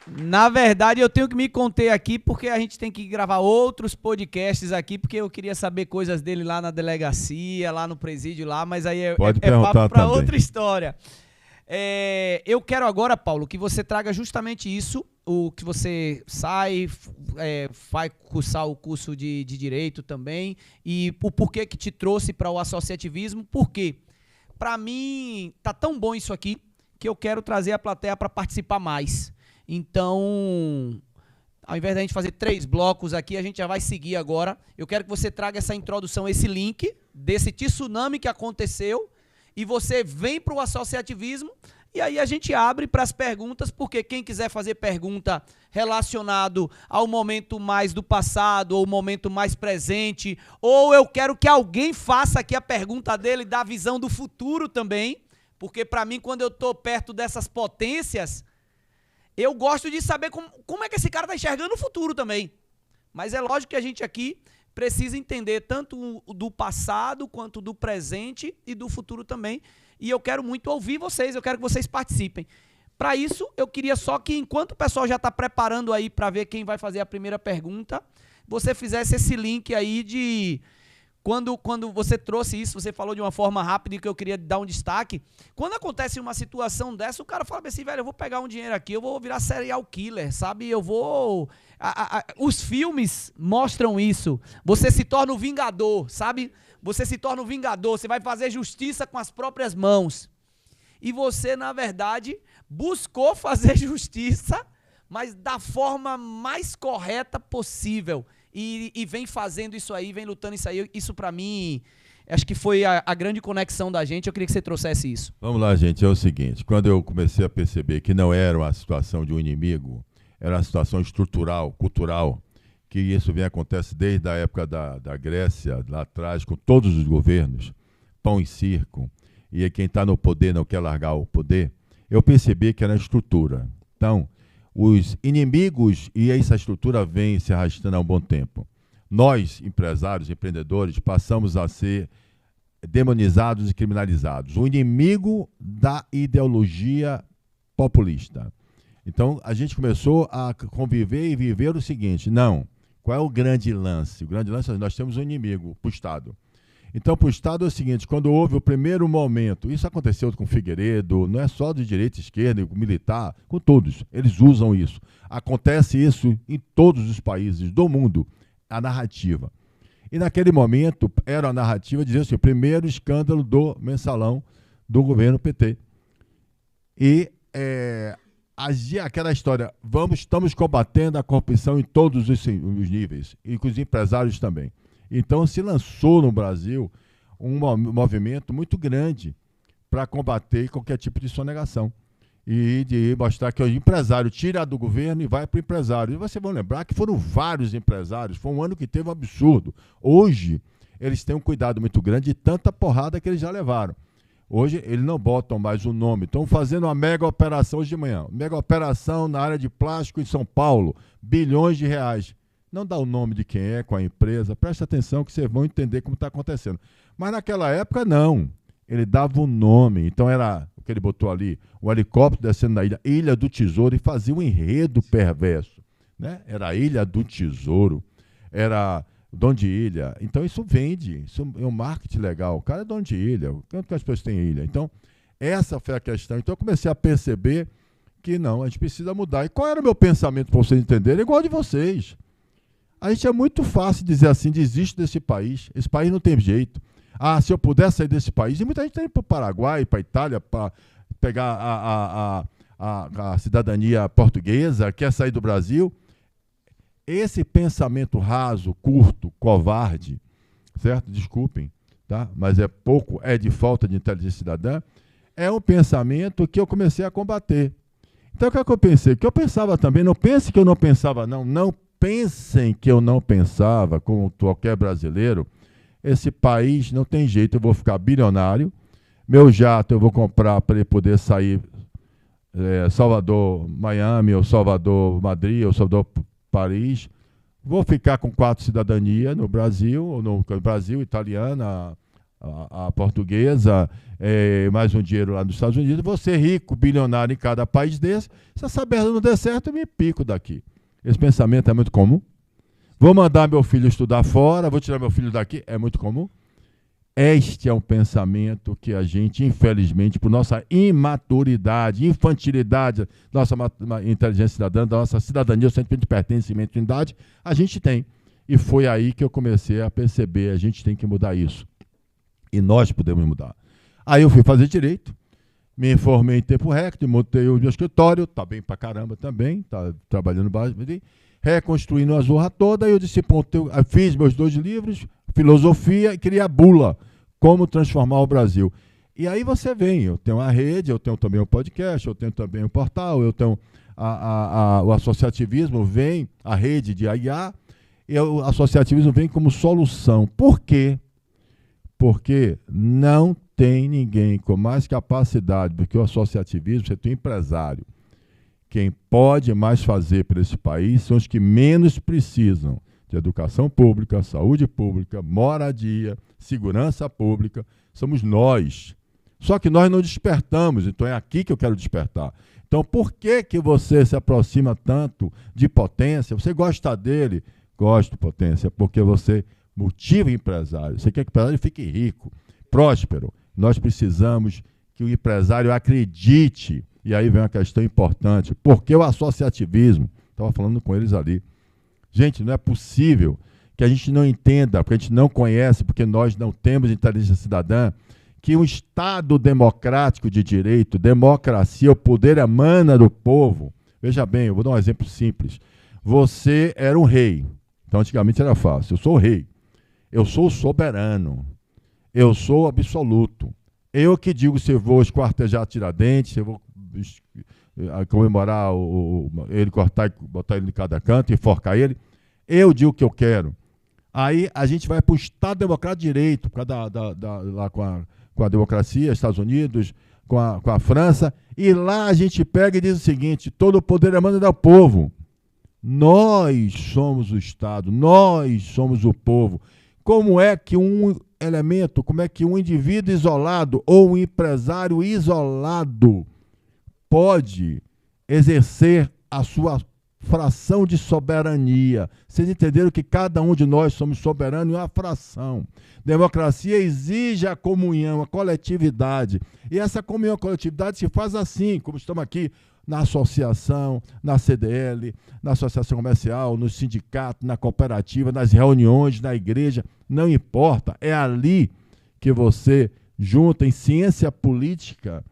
Na verdade, eu tenho que me conter aqui porque a gente tem que gravar outros podcasts aqui, porque eu queria saber coisas dele lá na delegacia, lá no presídio, lá, mas aí é papo para outra história. Eu quero agora, Paulo, que você traga justamente isso, o que você vai cursar o curso de Direito também, e o porquê que te trouxe para o associativismo, porque para mim tá tão bom isso aqui, que eu quero trazer a plateia para participar mais. Então, ao invés da gente fazer 3 blocos aqui, a gente já vai seguir agora. Eu quero que você traga essa introdução, esse link desse tsunami que aconteceu, e você vem para o associativismo, e aí a gente abre para as perguntas, porque quem quiser fazer pergunta relacionado ao momento mais do passado, ou momento mais presente, ou eu quero que alguém faça aqui a pergunta dele da visão do futuro também, porque para mim, quando eu estou perto dessas potências, eu gosto de saber como é que esse cara está enxergando o futuro também. Mas é lógico que a gente aqui precisa entender tanto do passado, quanto do presente e do futuro também. E eu quero muito ouvir vocês, eu quero que vocês participem. Para isso, eu queria só que, enquanto o pessoal já está preparando aí para ver quem vai fazer a primeira pergunta, você fizesse esse link aí de... Quando você trouxe isso, você falou de uma forma rápida e que eu queria dar um destaque. Quando acontece uma situação dessa, o cara fala assim, velho, eu vou pegar um dinheiro aqui, eu vou virar serial killer, sabe? Eu vou... Os filmes mostram isso. Você se torna o vingador, sabe? Você se torna o vingador, você vai fazer justiça com as próprias mãos. E você, na verdade, buscou fazer justiça, mas da forma mais correta possível. E vem fazendo isso aí, vem lutando isso aí. Isso pra mim, acho que foi a grande conexão da gente. Eu queria que você trouxesse isso. Vamos lá, gente. É o seguinte, quando eu comecei a perceber que não era uma situação de um inimigo, era uma situação estrutural, cultural, que isso acontece desde a época da Grécia, lá atrás, com todos os governos, pão e circo, e quem está no poder não quer largar o poder, eu percebi que era a estrutura. Então, os inimigos e essa estrutura vem se arrastando há um bom tempo. Nós, empresários, empreendedores, passamos a ser demonizados e criminalizados. O inimigo da ideologia populista. Então, a gente começou a conviver e viver o seguinte, não, qual é o grande lance? O grande lance é que nós temos um inimigo, o Estado. Então, para o Estado é o seguinte, quando houve o primeiro momento, isso aconteceu com Figueiredo, não é só de direita e esquerda, com militar, com todos, eles usam isso. Acontece isso em todos os países do mundo, a narrativa. E naquele momento, era a narrativa, dizia assim, o primeiro escândalo do mensalão do governo PT. E aquela história, estamos combatendo a corrupção em todos os níveis, e com os empresários também. Então, se lançou no Brasil um movimento muito grande para combater qualquer tipo de sonegação. E de mostrar que o empresário tira do governo e vai para o empresário. E vocês vão lembrar que foram vários empresários. Foi um ano que teve um absurdo. Hoje, eles têm um cuidado muito grande de tanta porrada que eles já levaram. Hoje, eles não botam mais o nome. Estão fazendo uma mega operação hoje de manhã. Mega operação na área de plástico em São Paulo. Bilhões de reais. Não dá o nome de quem é, com a empresa. Preste atenção que vocês vão entender como está acontecendo. Mas naquela época, não. ele dava um nome. Então era o que ele botou ali, um helicóptero descendo na ilha, Ilha do Tesouro, e fazia um enredo perverso, né? Era a Ilha do Tesouro, era dono de ilha. Então isso vende, isso é um marketing legal. O cara é dono de ilha, quanto que as pessoas têm ilha? Então essa foi a questão. Então eu comecei a perceber que não, a gente precisa mudar. E qual era o meu pensamento, para vocês entenderem? Igual de vocês. A gente é muito fácil dizer assim, desisto desse país, esse país não tem jeito. Ah, se eu puder sair desse país, e muita gente está indo para o Paraguai, para a Itália, para pegar a cidadania portuguesa, quer sair do Brasil. Esse pensamento raso, curto, covarde, certo? Desculpem, tá? Mas é pouco, é de falta de inteligência cidadã, é um pensamento que eu comecei a combater. Então, o que é que eu pensei? Que eu pensava também, não pense que eu não pensava, não pensem que eu não pensava, como qualquer brasileiro, esse país não tem jeito, eu vou ficar bilionário, meu jato eu vou comprar para ele poder sair Salvador, Miami, ou Salvador, Madrid, ou Salvador, Paris, vou ficar com 4 cidadanias no Brasil, ou no Brasil, italiana, a portuguesa, mais um dinheiro lá nos Estados Unidos, vou ser rico, bilionário em cada país desse. Se essa merda não der certo, eu me pico daqui. Esse pensamento é muito comum. Vou mandar meu filho estudar fora, vou tirar meu filho daqui, é muito comum. Este é um pensamento que a gente, infelizmente, por nossa imaturidade, infantilidade, nossa inteligência cidadã, da nossa cidadania, o sentimento de pertencimento e unidade, a gente tem. E foi aí que eu comecei a perceber, a gente tem que mudar isso. E nós podemos mudar. Aí eu fui fazer direito, me formei em tempo recorde, montei o meu escritório, tá bem pra caramba também, tá trabalhando bastante, reconstruindo a zorra toda, e eu disse, pronto, eu fiz meus 2 livros, filosofia, e queria a bula, como transformar o Brasil. E aí você vem, eu tenho a rede, eu tenho também o podcast, eu tenho também o portal, eu tenho o associativismo, vem a rede de IA, e o associativismo vem como solução. Por quê? Porque não tem ninguém com mais capacidade do que o associativismo, você tem um empresário. Quem pode mais fazer para esse país são os que menos precisam de educação pública, saúde pública, moradia, segurança pública. Somos nós. Só que nós não despertamos, então é aqui que eu quero despertar. Então, por que você se aproxima tanto de Potência? Você gosta dele? Gosto, Potência, porque você motiva o empresário. Você quer que o empresário fique rico, próspero. Nós precisamos que o empresário acredite. E aí vem uma questão importante. Por que o associativismo? Estava falando com eles ali. Gente, não é possível que a gente não entenda, porque a gente não conhece, porque nós não temos inteligência cidadã, que um Estado democrático de direito, democracia, o poder emana do povo. Veja bem, eu vou dar um exemplo simples. Você era um rei. Então, antigamente era fácil. Eu sou o rei. Eu sou o soberano. Eu sou o absoluto. Eu que digo se eu vou esquartejar Tiradentes, se eu vou comemorar ele, cortar e botar ele em cada canto, enforcar ele. Eu digo o que eu quero. Aí a gente vai para o Estado Democrático de Direito, por causa lá com a democracia, Estados Unidos, com a França, e lá a gente pega e diz o seguinte: todo o poder emana do povo. Nós somos o Estado, nós somos o povo. Como é que um elemento, como é que um indivíduo isolado ou um empresário isolado pode exercer a sua fração de soberania? Vocês entenderam que cada um de nós somos soberanos em uma fração. Democracia exige a comunhão, a coletividade. E essa comunhão, a coletividade se faz assim, como estamos aqui, na associação, na CDL, na associação comercial, no sindicato, na cooperativa, nas reuniões, na igreja, não importa, é ali que você junta em ciência política,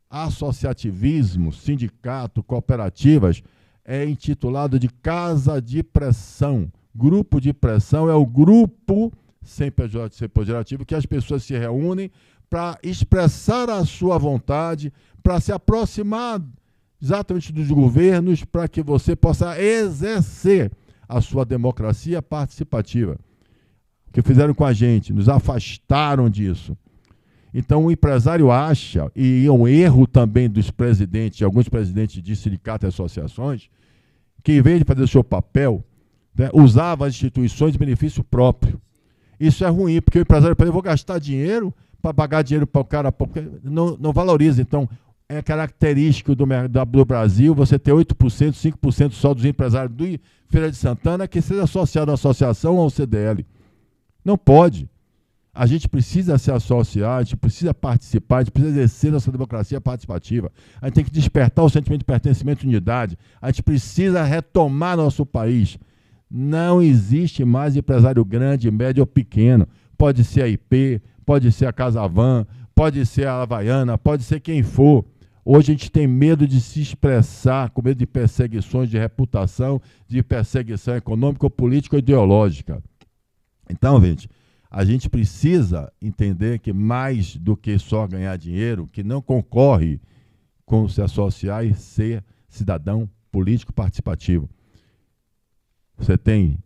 associativismo, sindicato, cooperativas, é intitulado de casa de pressão. Grupo de pressão é o grupo, sem pejorativo, que as pessoas se reúnem para expressar a sua vontade, para se aproximar exatamente dos governos, para que você possa exercer a sua democracia participativa. O que fizeram com a gente? Nos afastaram disso. Então o empresário acha, e é um erro também dos presidentes, alguns presidentes de sindicatos e associações, que em vez de fazer o seu papel, né, usava as instituições de benefício próprio. Isso é ruim, porque o empresário pensa: eu vou gastar dinheiro para pagar dinheiro para o cara, porque não valoriza. Então, é característico do Brasil você ter 8%, 5% só dos empresários do Feira de Santana que seja associado à associação ou ao CDL. Não pode. A gente precisa se associar, a gente precisa participar, a gente precisa exercer nossa democracia participativa. A gente tem que despertar o sentimento de pertencimento e unidade. A gente precisa retomar nosso país. Não existe mais empresário grande, médio ou pequeno. Pode ser a IP, pode ser a Casavan, pode ser a Havaiana, pode ser quem for. Hoje a gente tem medo de se expressar, com medo de perseguições de reputação, de perseguição econômica, política ou ideológica. Então, a gente precisa entender que mais do que só ganhar dinheiro, que não concorre com se associar e ser cidadão político participativo. Você tem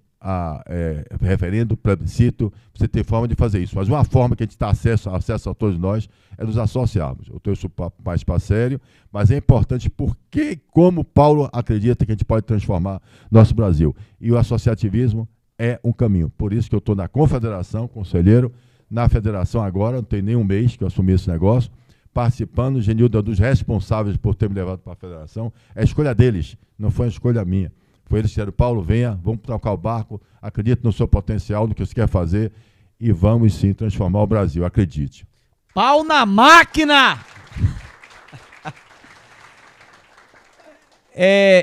referendo, plebiscito, você tem forma de fazer isso. Mas uma forma que a gente está acesso a todos nós é nos associarmos. Eu estou isso mais para sério, mas é importante porque, como Paulo acredita que a gente pode transformar nosso Brasil. E o associativismo é um caminho. Por isso que eu estou na confederação, conselheiro, na federação agora, não tem nem um mês que eu assumi esse negócio, participando. O Genildo é um dos responsáveis por ter me levado para a federação. É a escolha deles, não foi a escolha minha. Foi eles que disseram: Paulo, venha, vamos trocar o barco, acredite no seu potencial, no que você quer fazer e vamos sim transformar o Brasil, acredite. Pau na máquina!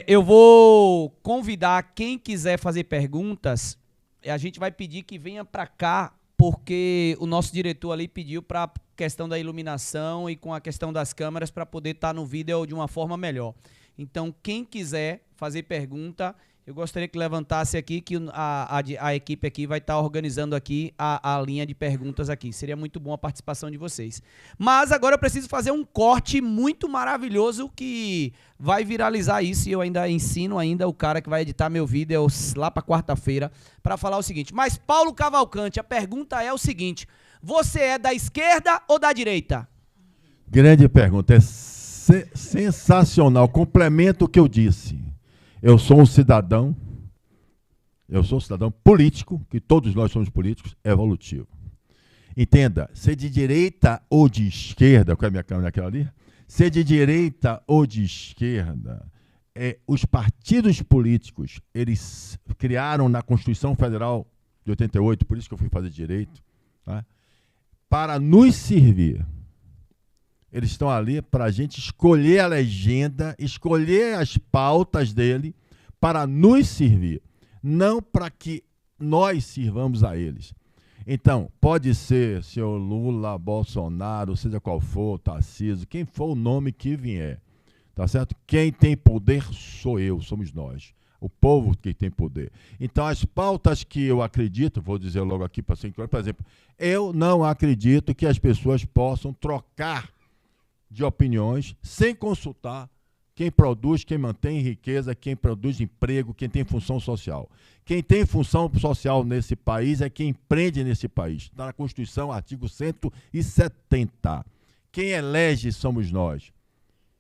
Eu vou convidar quem quiser fazer perguntas, a gente vai pedir que venha para cá, porque o nosso diretor ali pediu para a questão da iluminação e com a questão das câmeras para poder estar no vídeo de uma forma melhor. Então, quem quiser fazer pergunta, eu gostaria que levantasse aqui, que a equipe aqui vai estar organizando aqui a linha de perguntas aqui. Seria muito bom a participação de vocês. Mas agora eu preciso fazer um corte muito maravilhoso que vai viralizar isso, e eu ainda ensino o cara que vai editar meu vídeo lá para quarta-feira para falar o seguinte. Mas, Paulo Cavalcante, a pergunta é o seguinte: você é da esquerda ou da direita? Grande pergunta, sensacional, complemento o que eu disse. Eu sou um cidadão político, que todos nós somos políticos, evolutivo. Entenda, ser de direita ou de esquerda, qual é a minha câmera naquela ali? Ser de direita ou de esquerda, os partidos políticos, eles criaram na Constituição Federal de 88, por isso que eu fui fazer direito, tá? Para nos servir. Eles estão ali para a gente escolher a legenda, escolher as pautas dele para nos servir, não para que nós sirvamos a eles. Então, pode ser senhor Lula, Bolsonaro, seja qual for, Tarcísio, quem for o nome que vier, tá certo? Quem tem poder sou eu, somos nós. O povo que tem poder. Então, as pautas que eu acredito, vou dizer logo aqui para ser claro, por exemplo, eu não acredito que as pessoas possam trocar de opiniões sem consultar quem produz, quem mantém riqueza, quem produz emprego, quem tem função social. Quem tem função social nesse país é quem empreende nesse país. Está na Constituição, artigo 170. Quem elege somos nós.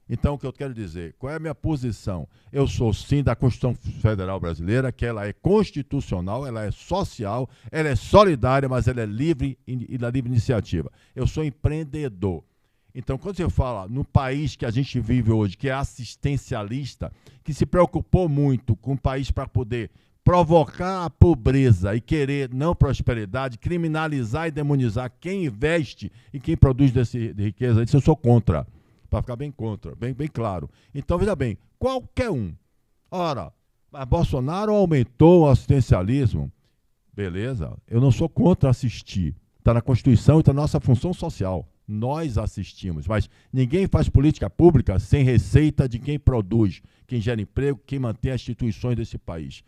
Então, o que eu quero dizer, qual é a minha posição? Eu sou sim da Constituição Federal Brasileira, que ela é constitucional, ela é social, ela é solidária, mas ela é livre e da livre iniciativa. Eu sou empreendedor. Então, quando você fala no país que a gente vive hoje, que é assistencialista, que se preocupou muito com o país para poder provocar a pobreza e querer não prosperidade, criminalizar e demonizar quem investe e quem produz de riqueza, isso eu sou contra, para ficar bem contra, bem claro. Então, veja bem, qualquer um. Ora, mas Bolsonaro aumentou o assistencialismo, beleza, eu não sou contra assistir, está na Constituição e está na nossa função social. Nós assistimos, mas ninguém faz política pública sem receita de quem produz, quem gera emprego, quem mantém as instituições desse país.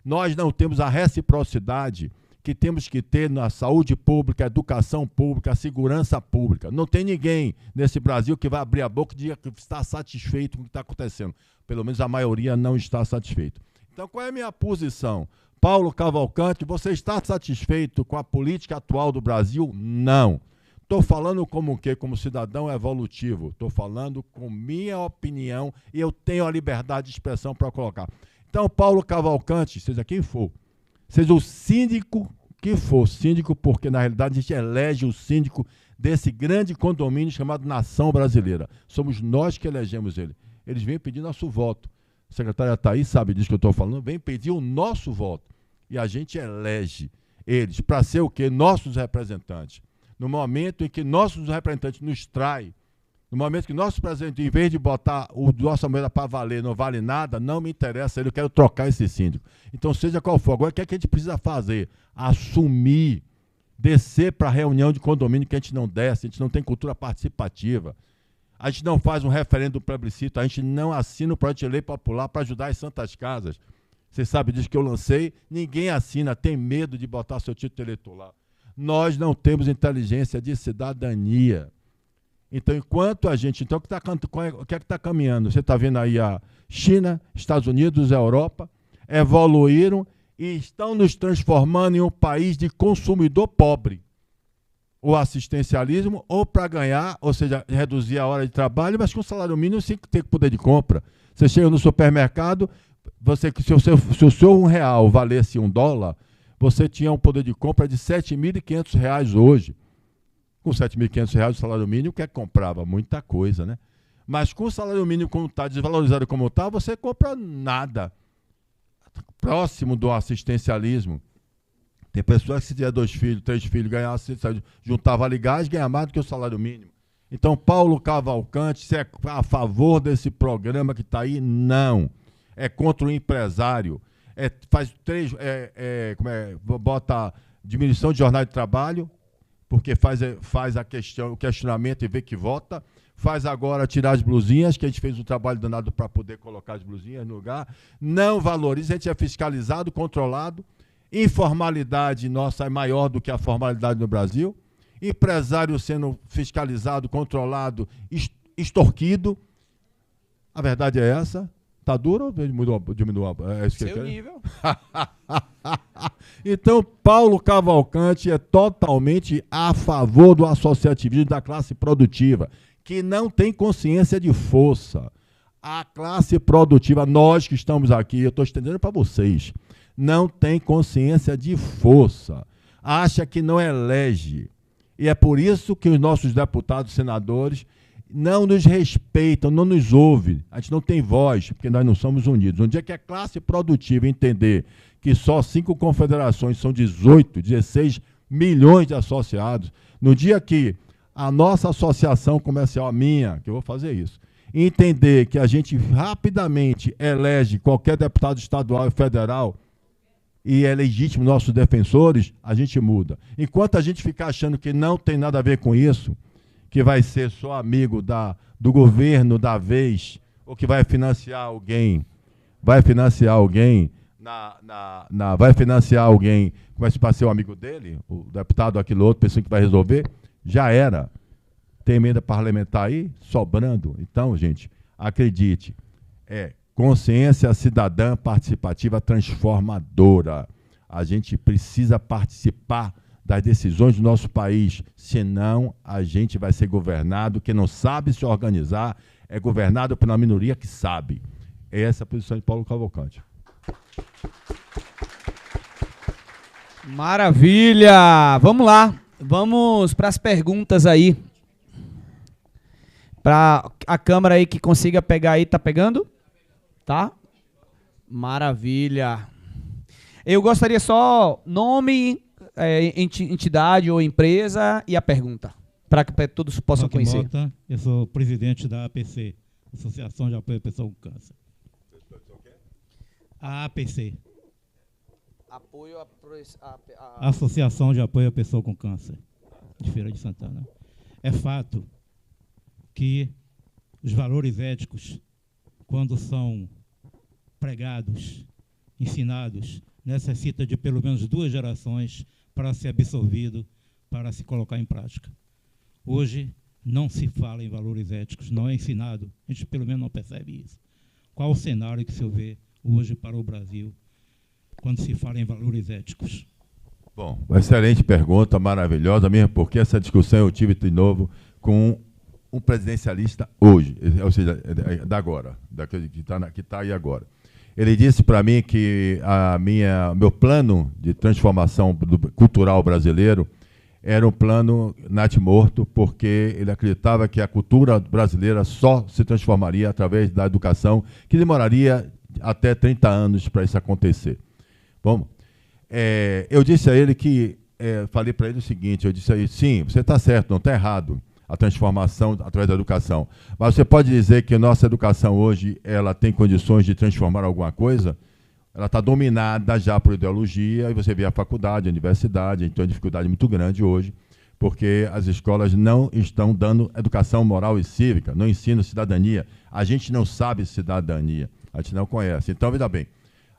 Nós não temos a reciprocidade que temos que ter na saúde pública, educação pública, segurança pública. Não tem ninguém nesse Brasil que vai abrir a boca e diga que está satisfeito com o que está acontecendo. Pelo menos a maioria não está satisfeito. Então, qual é a minha posição? Paulo Cavalcante, você está satisfeito com a política atual do Brasil? Não. Estou falando como o quê? Como cidadão evolutivo. Estou falando com minha opinião e eu tenho a liberdade de expressão para colocar. Então, Paulo Cavalcante, seja quem for, seja o síndico que for síndico, porque na realidade a gente elege o síndico desse grande condomínio chamado Nação Brasileira. Somos nós que elegemos ele. Eles vêm pedir nosso voto. A secretária Thaís sabe disso que eu estou falando, vem pedir o nosso voto. E a gente elege eles para ser o quê? Nossos representantes. No momento em que nossos representantes nos traem, no momento que nossos representantes, em vez de botar o nossa moeda para valer, não vale nada, não me interessa, eu quero trocar esse síndico. Então, seja qual for, agora o que é que a gente precisa fazer? Assumir, descer para a reunião de condomínio que a gente não desce, a gente não tem cultura participativa, a gente não faz um referendo plebiscito, a gente não assina o projeto de lei popular para ajudar as santas casas. Você sabe disso que eu lancei, ninguém assina, tem medo de botar seu título eleitor lá. Nós não temos inteligência de cidadania. Então, enquanto a gente... Então, o que é que está caminhando? Você está vendo aí a China, Estados Unidos, a Europa, evoluíram e estão nos transformando em um país de consumidor pobre. O assistencialismo, ou para ganhar, ou seja, reduzir a hora de trabalho, mas com salário mínimo sem ter poder de compra. Você chega no supermercado, se o seu R$1 valesse $1, você tinha um poder de compra de R$ 7.500 hoje. Com R$ 7.500 de salário mínimo, que comprava? Muita coisa, né? Mas com o salário mínimo como está, desvalorizado como está, você compra nada. Próximo do assistencialismo. Tem pessoas que se tiver 2 filhos, 3 filhos, juntava vale gás, ganha mais do que o salário mínimo. Então, Paulo Cavalcante, você é a favor desse programa que está aí? Não. É contra o empresário. Bota diminuição de jornada de trabalho, porque faz o questionamento e vê que vota. Faz agora tirar as blusinhas, que a gente fez um trabalho danado para poder colocar as blusinhas no lugar. Não valoriza, a gente é fiscalizado, controlado. Informalidade nossa é maior do que a formalidade no Brasil. Empresário sendo fiscalizado, controlado, extorquido. A verdade é essa. Está duro ou diminuiu? Seu nível. Então, Paulo Cavalcante é totalmente a favor do associativismo da classe produtiva, que não tem consciência de força. A classe produtiva, nós que estamos aqui, eu estou estendendo para vocês, não tem consciência de força. Acha que não elege. E é por isso que os nossos deputados, senadores, não nos respeitam, não nos ouvem. A gente não tem voz, porque nós não somos unidos. Um dia que a classe produtiva entender que só 5 confederações são 18, 16 milhões de associados, no dia que a nossa associação comercial, a minha, que eu vou fazer isso, entender que a gente rapidamente elege qualquer deputado estadual e federal e é legítimo nossos defensores, a gente muda. Enquanto a gente ficar achando que não tem nada a ver com isso, que vai ser só amigo do governo da vez, ou que vai financiar alguém, vai financiar alguém, começa a ser o amigo dele, o deputado, aquele outro, pessoa que vai resolver, já era. Tem emenda parlamentar aí, sobrando. Então, gente, acredite, consciência cidadã participativa transformadora. A gente precisa participar das decisões do nosso país, senão a gente vai ser governado, quem não sabe se organizar é governado por uma minoria que sabe. Essa é a posição de Paulo Cavalcante. Maravilha! Vamos lá, vamos para as perguntas aí. Para a câmera aí que consiga pegar aí, tá pegando? Tá? Maravilha! Eu gostaria só nome, entidade ou empresa e a pergunta, para que todos possam conhecer. Mota, eu sou presidente da APC, Associação de Apoio à Pessoa com Câncer. A APC. Apoio Associação de Apoio à Pessoa com Câncer, de Feira de Santana. É fato que os valores éticos, quando são pregados, ensinados, necessita de pelo menos 2 gerações para ser absorvido, para se colocar em prática. Hoje, não se fala em valores éticos, não é ensinado, a gente pelo menos não percebe isso. Qual o cenário que o senhor vê hoje para o Brasil, quando se fala em valores éticos? Bom, excelente pergunta, maravilhosa, mesmo porque essa discussão eu tive de novo com um presidencialista hoje, ou seja, da agora, que está aí agora. Ele disse para mim que meu plano de transformação cultural brasileiro era um plano natimorto, porque ele acreditava que a cultura brasileira só se transformaria através da educação, que demoraria até 30 anos para isso acontecer. Vamos? Eu disse a ele que, falei para ele o seguinte, eu disse a ele, sim, você está certo, não está errado a transformação através da educação, mas você pode dizer que a nossa educação hoje ela tem condições de transformar alguma coisa? Ela está dominada já por ideologia, e você vê a faculdade, a universidade, então é uma dificuldade muito grande hoje, porque as escolas não estão dando educação moral e cívica, não ensinam cidadania. A gente não sabe cidadania, a gente não conhece. Então, veja bem,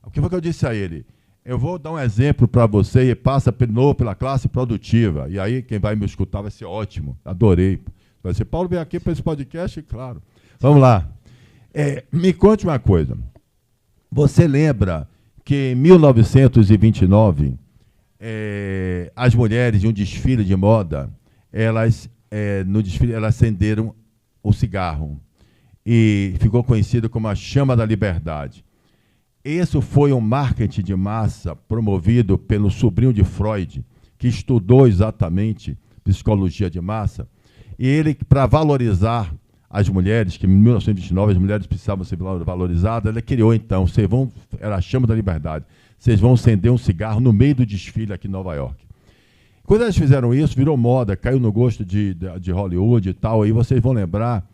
o que foi que eu disse a ele? Eu vou dar um exemplo para você e passa de novo pela classe produtiva. E aí, quem vai me escutar vai ser ótimo, adorei. Vai ser, Paulo, vem aqui para esse podcast? Claro. Vamos lá. Me conte uma coisa. Você lembra que em 1929, as mulheres de um desfile de moda, no desfile, elas acenderam o cigarro e ficou conhecido como a chama da liberdade. Esse foi um marketing de massa promovido pelo sobrinho de Freud, que estudou exatamente psicologia de massa, e ele, para valorizar as mulheres, que em 1929 as mulheres precisavam ser valorizadas, ele criou então, era a chama da liberdade, vocês vão acender um cigarro no meio do desfile aqui em Nova York. Quando eles fizeram isso, virou moda, caiu no gosto de Hollywood e tal, aí vocês vão lembrar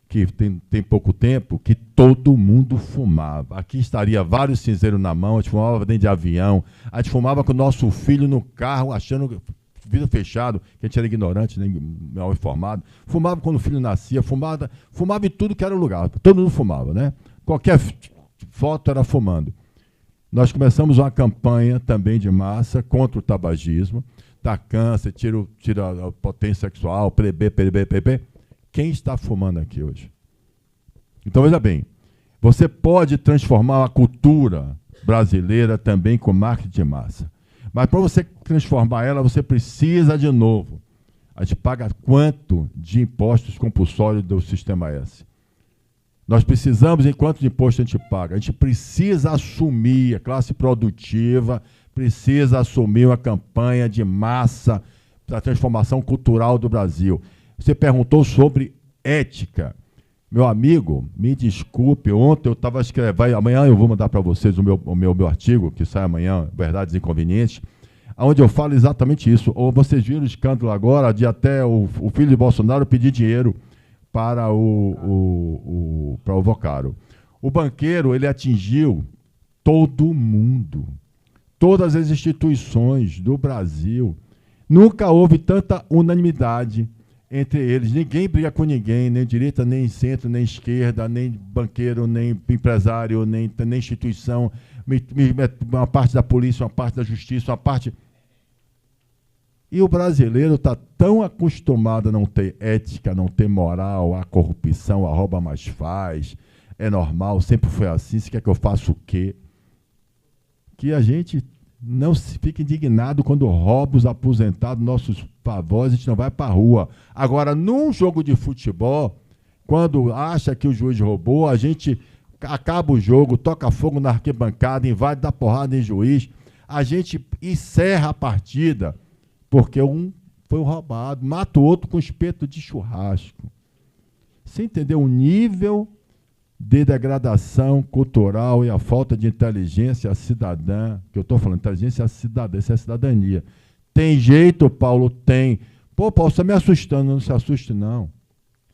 que tem pouco tempo, que todo mundo fumava. Aqui estaria vários cinzeiros na mão, a gente fumava dentro de avião, a gente fumava com o nosso filho no carro, achando vidro fechado, que a gente era ignorante, nem mal informado, fumava quando o filho nascia, fumava em tudo que era lugar, todo mundo fumava, né? Qualquer foto era fumando. Nós começamos uma campanha também de massa contra o tabagismo, dá câncer, tira a potência sexual, PB. Quem está fumando aqui hoje? Então, veja bem, você pode transformar a cultura brasileira também com marketing de massa. Mas para você transformar ela, você precisa de novo. A gente paga quanto de impostos compulsórios do Sistema S? Nós precisamos, em quanto de imposto a gente paga? A gente precisa assumir, a classe produtiva precisa assumir uma campanha de massa da transformação cultural do Brasil. Você perguntou sobre ética. Meu amigo, me desculpe, ontem eu estava escrevendo, amanhã eu vou mandar para vocês o meu artigo, que sai amanhã, Verdades Inconvenientes, onde eu falo exatamente isso. Ou vocês viram o escândalo agora de até o filho de Bolsonaro pedir dinheiro para o Vocaro. O banqueiro, ele atingiu todo mundo, todas as instituições do Brasil. Nunca houve tanta unanimidade entre eles. Ninguém briga com ninguém, nem direita, nem centro, nem esquerda, nem banqueiro, nem empresário, nem instituição, uma parte da polícia, uma parte da justiça, uma parte... E o brasileiro está tão acostumado a não ter ética, não ter moral, a corrupção, a rouba mais faz, é normal, sempre foi assim, você quer que eu faça o quê? Que a gente não se fica indignado quando rouba os aposentados, nossos avós, a gente não vai para a rua. Agora, num jogo de futebol, quando acha que o juiz roubou, a gente acaba o jogo, toca fogo na arquibancada, invade, dá porrada em juiz, a gente encerra a partida, porque um foi roubado, mata o outro com espeto de churrasco. Você entendeu o nível de degradação cultural e a falta de inteligência cidadã, que eu estou falando, inteligência cidadã, isso é cidadania. Tem jeito, Paulo? Tem. Pô, Paulo, você está me assustando. Não se assuste, não.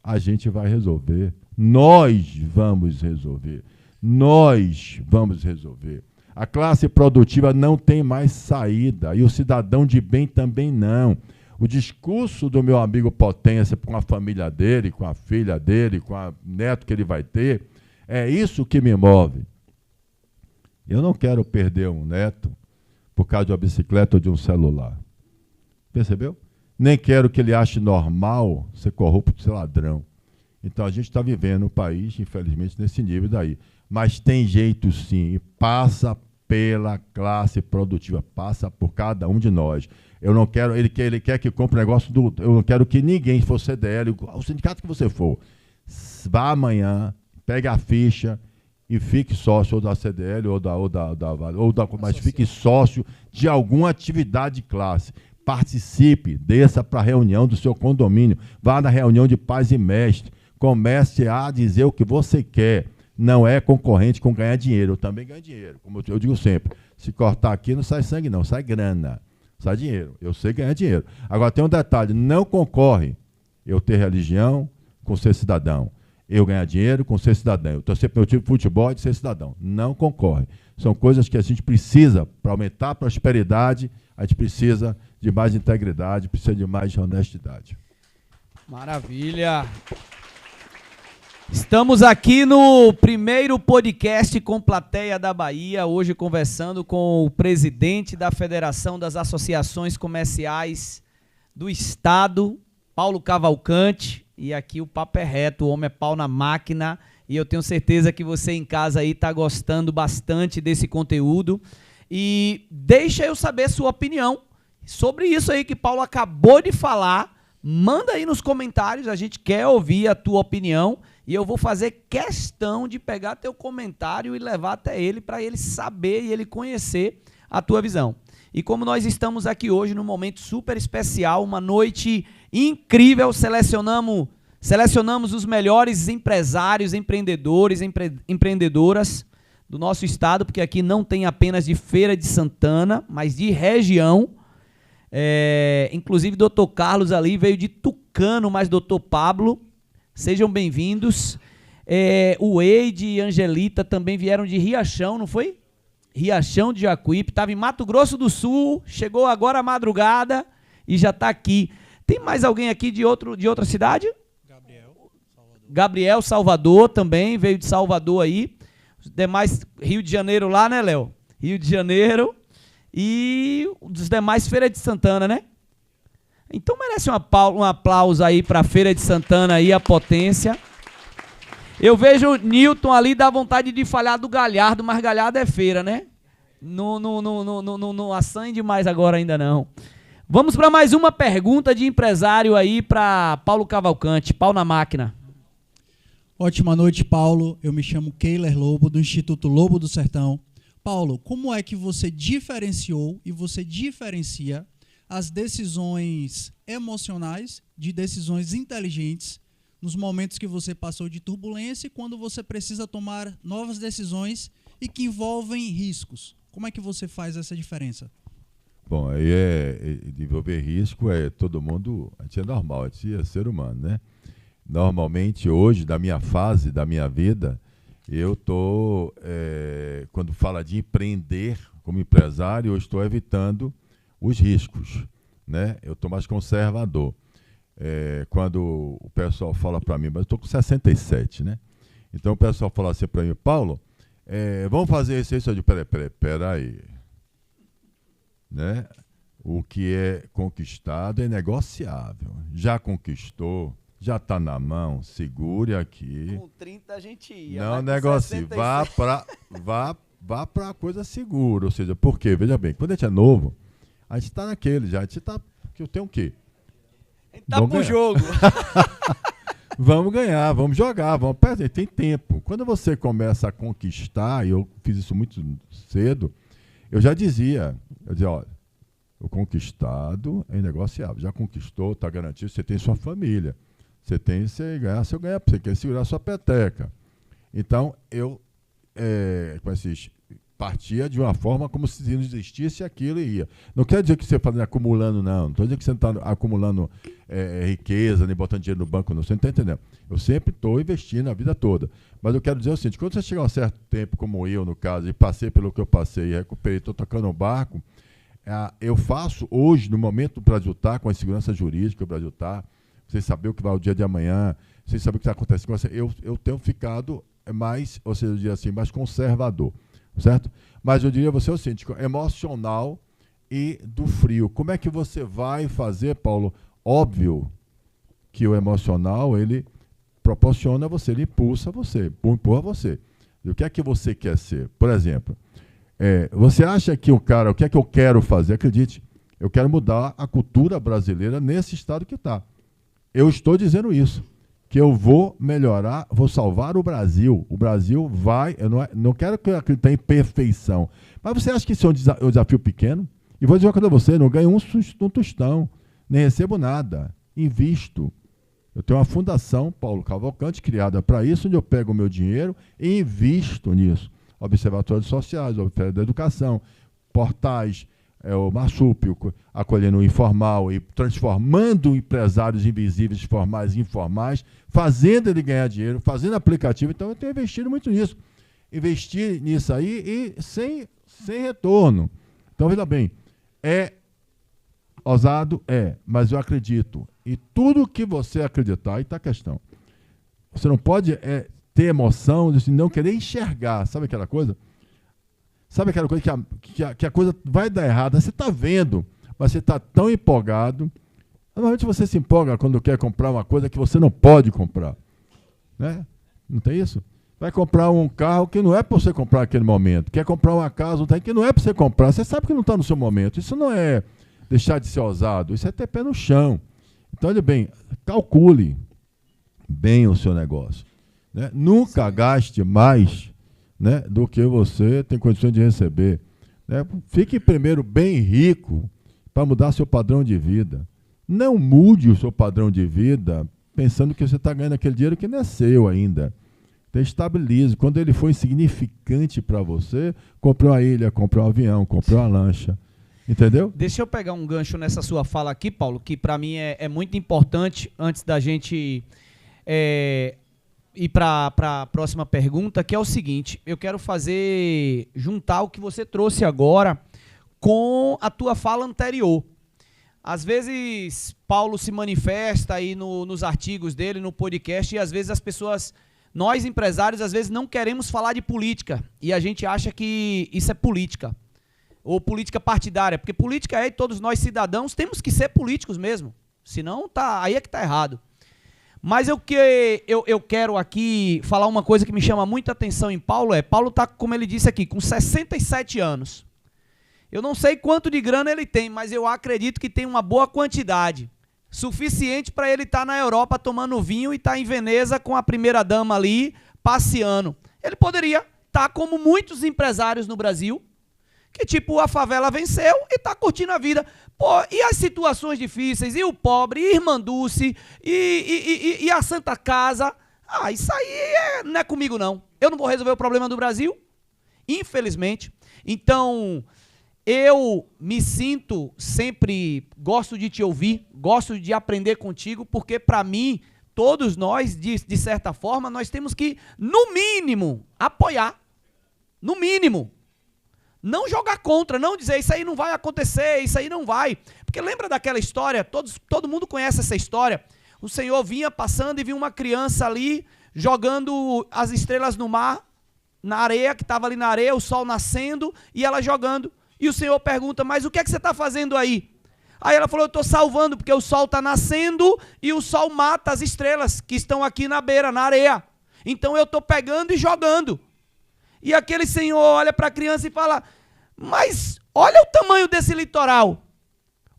A gente vai resolver. Nós vamos resolver. Nós vamos resolver. A classe produtiva não tem mais saída, e o cidadão de bem também não. O discurso do meu amigo Potência com a família dele, com a filha dele, com o neto que ele vai ter, é isso que me move. Eu não quero perder um neto por causa de uma bicicleta ou de um celular. Percebeu? Nem quero que ele ache normal ser corrupto, ser ladrão. Então a gente está vivendo um país, infelizmente, nesse nível daí. Mas tem jeito sim, e passa pela classe produtiva, passa por cada um de nós. Eu não quero, ele quer que compre um negócio eu não quero que ninguém, se for CDL, o sindicato que você for, vá amanhã, pegue a ficha e fique sócio ou da CDL mas fique sócio de alguma atividade de classe. Participe, desça para a reunião do seu condomínio, vá na reunião de pais e mestres, comece a dizer o que você quer. Não é concorrente com ganhar dinheiro. Eu também ganho dinheiro, como eu digo sempre. Se cortar aqui não sai sangue não, sai grana, sai dinheiro. Eu sei ganhar dinheiro. Agora tem um detalhe, não concorre eu ter religião com ser cidadão. Eu ganhar dinheiro com ser cidadão. Eu torcer para o meu time de futebol e de ser cidadão. Não concorre. São coisas que a gente precisa, para aumentar a prosperidade, a gente precisa de mais integridade, precisa de mais honestidade. Maravilha! Estamos aqui no primeiro podcast com plateia da Bahia, hoje conversando com o presidente da Federação das Associações Comerciais do Estado, Paulo Cavalcante, e aqui o papo é reto, o homem é pau na máquina, e eu tenho certeza que você em casa aí está gostando bastante desse conteúdo, e deixa eu saber sua opinião sobre isso aí que Paulo acabou de falar. Manda aí nos comentários, a gente quer ouvir a tua opinião, e eu vou fazer questão de pegar teu comentário e levar até ele, para ele saber e ele conhecer a tua visão. E como nós estamos aqui hoje num momento super especial, uma noite incrível, selecionamos os melhores empresários, empreendedores, empreendedoras do nosso estado, porque aqui não tem apenas de Feira de Santana, mas de região. Inclusive Dr. Carlos ali veio de Tucano, mas Dr. Pablo, sejam bem-vindos. O Eide e Angelita também vieram de Riachão, não foi? Riachão de Jacuípe, estava em Mato Grosso do Sul, chegou agora à madrugada e já está aqui. Tem mais alguém aqui de outra cidade? Gabriel, Salvador também, veio de Salvador aí. Os demais, Rio de Janeiro lá, né, Léo? Rio de Janeiro. E os demais, Feira de Santana, né? Então merece um aplauso aí para a Feira de Santana aí, a potência. Eu vejo o Newton ali, dá vontade de falar do Galhardo, mas Galhardo é feira, né? Não acende mais agora ainda não. Vamos para mais uma pergunta de empresário aí para Paulo Cavalcante. Pau na máquina. Ótima noite, Paulo. Eu me chamo Keiler Lobo, do Instituto Lobo do Sertão. Paulo, como é que você diferenciou e você diferencia as decisões emocionais de decisões inteligentes nos momentos que você passou de turbulência e quando você precisa tomar novas decisões e que envolvem riscos? Como é que você faz essa diferença? Bom, aí de envolver risco todo mundo, a gente é normal, a gente é ser humano, né? Normalmente hoje, da minha fase, da minha vida, eu estou, quando fala de empreender como empresário, eu estou evitando os riscos, né? Eu estou mais conservador. Quando o pessoal fala para mim, mas eu estou com 67, né? Então o pessoal fala assim para mim, Paulo, vamos fazer isso, eu digo, peraí. Né? O que é conquistado é negociável. Já conquistou, já está na mão, segure aqui. Com 30 a gente ia. Não negocie, vá para a coisa segura. Ou seja, por quê? Veja bem, quando a gente é novo, a gente está naquele já, a gente está, que eu tenho o quê? Tá pro jogo. Vamos ganhar, vamos jogar, vamos perder. Tem tempo. Quando você começa a conquistar, e eu fiz isso muito cedo, eu dizia, olha, o conquistado é inegociável. Já conquistou, está garantido, você tem sua família. Você tem, você ganhar, você quer segurar sua peteca. Então, eu partia de uma forma como se não existisse aquilo e ia. Não quer dizer que você está acumulando, não. Não estou dizendo que você não está acumulando riqueza, nem botando dinheiro no banco, não. Você não está entendendo. Eu sempre estou investindo a vida toda. Mas eu quero dizer o seguinte, quando você chegar a um certo tempo, como eu, no caso, e passei pelo que eu passei, e recuperei, estou tocando um barco, eu faço hoje, no momento do Brasil estar, com a insegurança jurídica, o Brasil está, sem saber o que vai o dia de amanhã, sem saber o que está acontecendo com você, eu tenho ficado mais, ou seja, eu diria assim, mais conservador. Certo? Mas eu diria a você o seguinte, emocional e do frio. Como é que você vai fazer, Paulo? Óbvio que o emocional, ele proporciona você, ele impulsa você, empurra você. E o que é que você quer ser? Por exemplo, você acha que o que é que eu quero fazer? Acredite, eu quero mudar a cultura brasileira nesse estado que está. Eu estou dizendo isso, que eu vou melhorar, vou salvar o Brasil. O Brasil vai... Eu não quero que acreditar em perfeição. Mas você acha que isso é um desafio pequeno? E vou dizer uma coisa a você, não ganho um tostão, nem recebo nada. Invisto. Eu tenho uma fundação, Paulo Cavalcante, criada para isso, onde eu pego o meu dinheiro e invisto nisso. Observatórios sociais, Observatório da Educação, portais, o Marsúpio, acolhendo o informal e transformando empresários invisíveis, formais e informais, fazendo ele ganhar dinheiro, fazendo aplicativo. Então, eu tenho investido muito nisso. Investir nisso aí e sem retorno. Então, veja bem, é ousado? Mas eu acredito. E tudo que você acreditar, aí está a questão. Você não pode ter emoção de não querer enxergar. Sabe aquela coisa? Sabe aquela coisa que a coisa vai dar errado? Você está vendo, mas você está tão empolgado. Normalmente você se empolga quando quer comprar uma coisa que você não pode comprar. Né? Não tem isso? Vai comprar um carro que não é para você comprar naquele momento. Quer comprar uma casa que não é para você comprar. Você sabe que não está no seu momento. Isso não é deixar de ser ousado. Isso é ter pé no chão. Então, olha bem, calcule bem o seu negócio. Né? Nunca gaste mais, né, do que você tem condições de receber. Né? Fique primeiro bem rico para mudar seu padrão de vida. Não mude o seu padrão de vida pensando que você está ganhando aquele dinheiro que não é seu ainda. Então, estabilize. Quando ele for insignificante para você, compre uma ilha, compre um avião, compre uma lancha. Entendeu? Deixa eu pegar um gancho nessa sua fala aqui, Paulo, que para mim é muito importante, antes da gente ir para a próxima pergunta, que é o seguinte: eu quero juntar o que você trouxe agora com a tua fala anterior. Às vezes, Paulo se manifesta aí nos artigos dele, no podcast, e às vezes as pessoas, nós empresários, às vezes não queremos falar de política, e a gente acha que isso é política. Ou política partidária, porque política e todos nós cidadãos temos que ser políticos mesmo, senão aí é que está errado. Mas eu quero aqui falar uma coisa que me chama muita atenção em Paulo, Paulo está, como ele disse aqui, com 67 anos. Eu não sei quanto de grana ele tem, mas eu acredito que tem uma boa quantidade, suficiente para ele estar na Europa tomando vinho e estar em Veneza com a primeira-dama ali, passeando. Ele poderia estar como muitos empresários no Brasil, que tipo, a favela venceu e tá curtindo a vida. Pô, e as situações difíceis, e o pobre, e Irmã Dulce, e a Santa Casa. Isso aí não é comigo não. Eu não vou resolver o problema do Brasil, infelizmente. Então, eu me sinto sempre, gosto de te ouvir, gosto de aprender contigo, porque para mim, todos nós, de certa forma, nós temos que, no mínimo, apoiar. No mínimo. Não jogar contra, não dizer isso aí não vai acontecer, isso aí não vai. Porque lembra daquela história, todo mundo conhece essa história. O Senhor vinha passando e viu uma criança ali jogando as estrelas no mar, na areia, que estava ali na areia, o sol nascendo e ela jogando. E o Senhor pergunta, mas o que é que você está fazendo aí? Aí ela falou, eu estou salvando porque o sol está nascendo e o sol mata as estrelas que estão aqui na beira, na areia. Então eu estou pegando e jogando. E aquele senhor olha para a criança e fala, mas olha o tamanho desse litoral.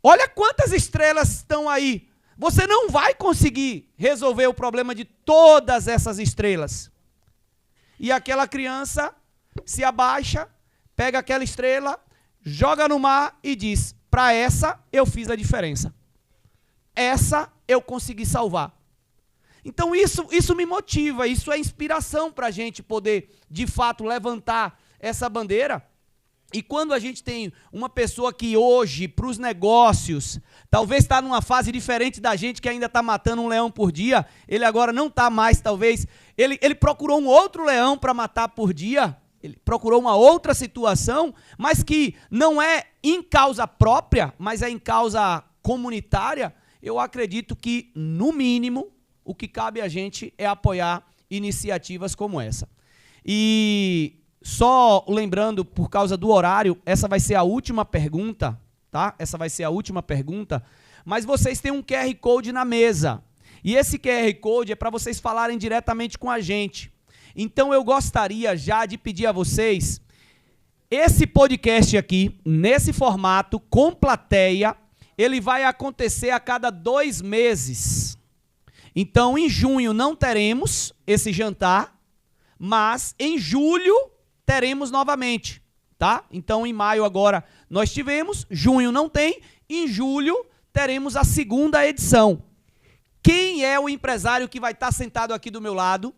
Olha quantas estrelas estão aí. Você não vai conseguir resolver o problema de todas essas estrelas. E aquela criança se abaixa, pega aquela estrela, joga no mar e diz, para essa eu fiz a diferença. Essa eu consegui salvar. Então isso me motiva, isso é inspiração para a gente poder, de fato, levantar essa bandeira. E quando a gente tem uma pessoa que hoje, para os negócios, talvez está numa fase diferente da gente, que ainda está matando um leão por dia, ele agora não está mais, talvez, ele procurou um outro leão para matar por dia, ele procurou uma outra situação, mas que não é em causa própria, mas é em causa comunitária. Eu acredito que, no mínimo, o que cabe a gente é apoiar iniciativas como essa. E só lembrando, por causa do horário, essa vai ser a última pergunta, tá? Essa vai ser a última pergunta, mas vocês têm um QR Code na mesa. E esse QR Code é para vocês falarem diretamente com a gente. Então eu gostaria já de pedir a vocês, esse podcast aqui, nesse formato, com plateia, ele vai acontecer a cada 2 meses. Então, em junho não teremos esse jantar, mas em julho teremos novamente, tá? Então, em maio agora nós tivemos, junho não tem, em julho teremos a segunda edição. Quem é o empresário que vai estar sentado aqui do meu lado?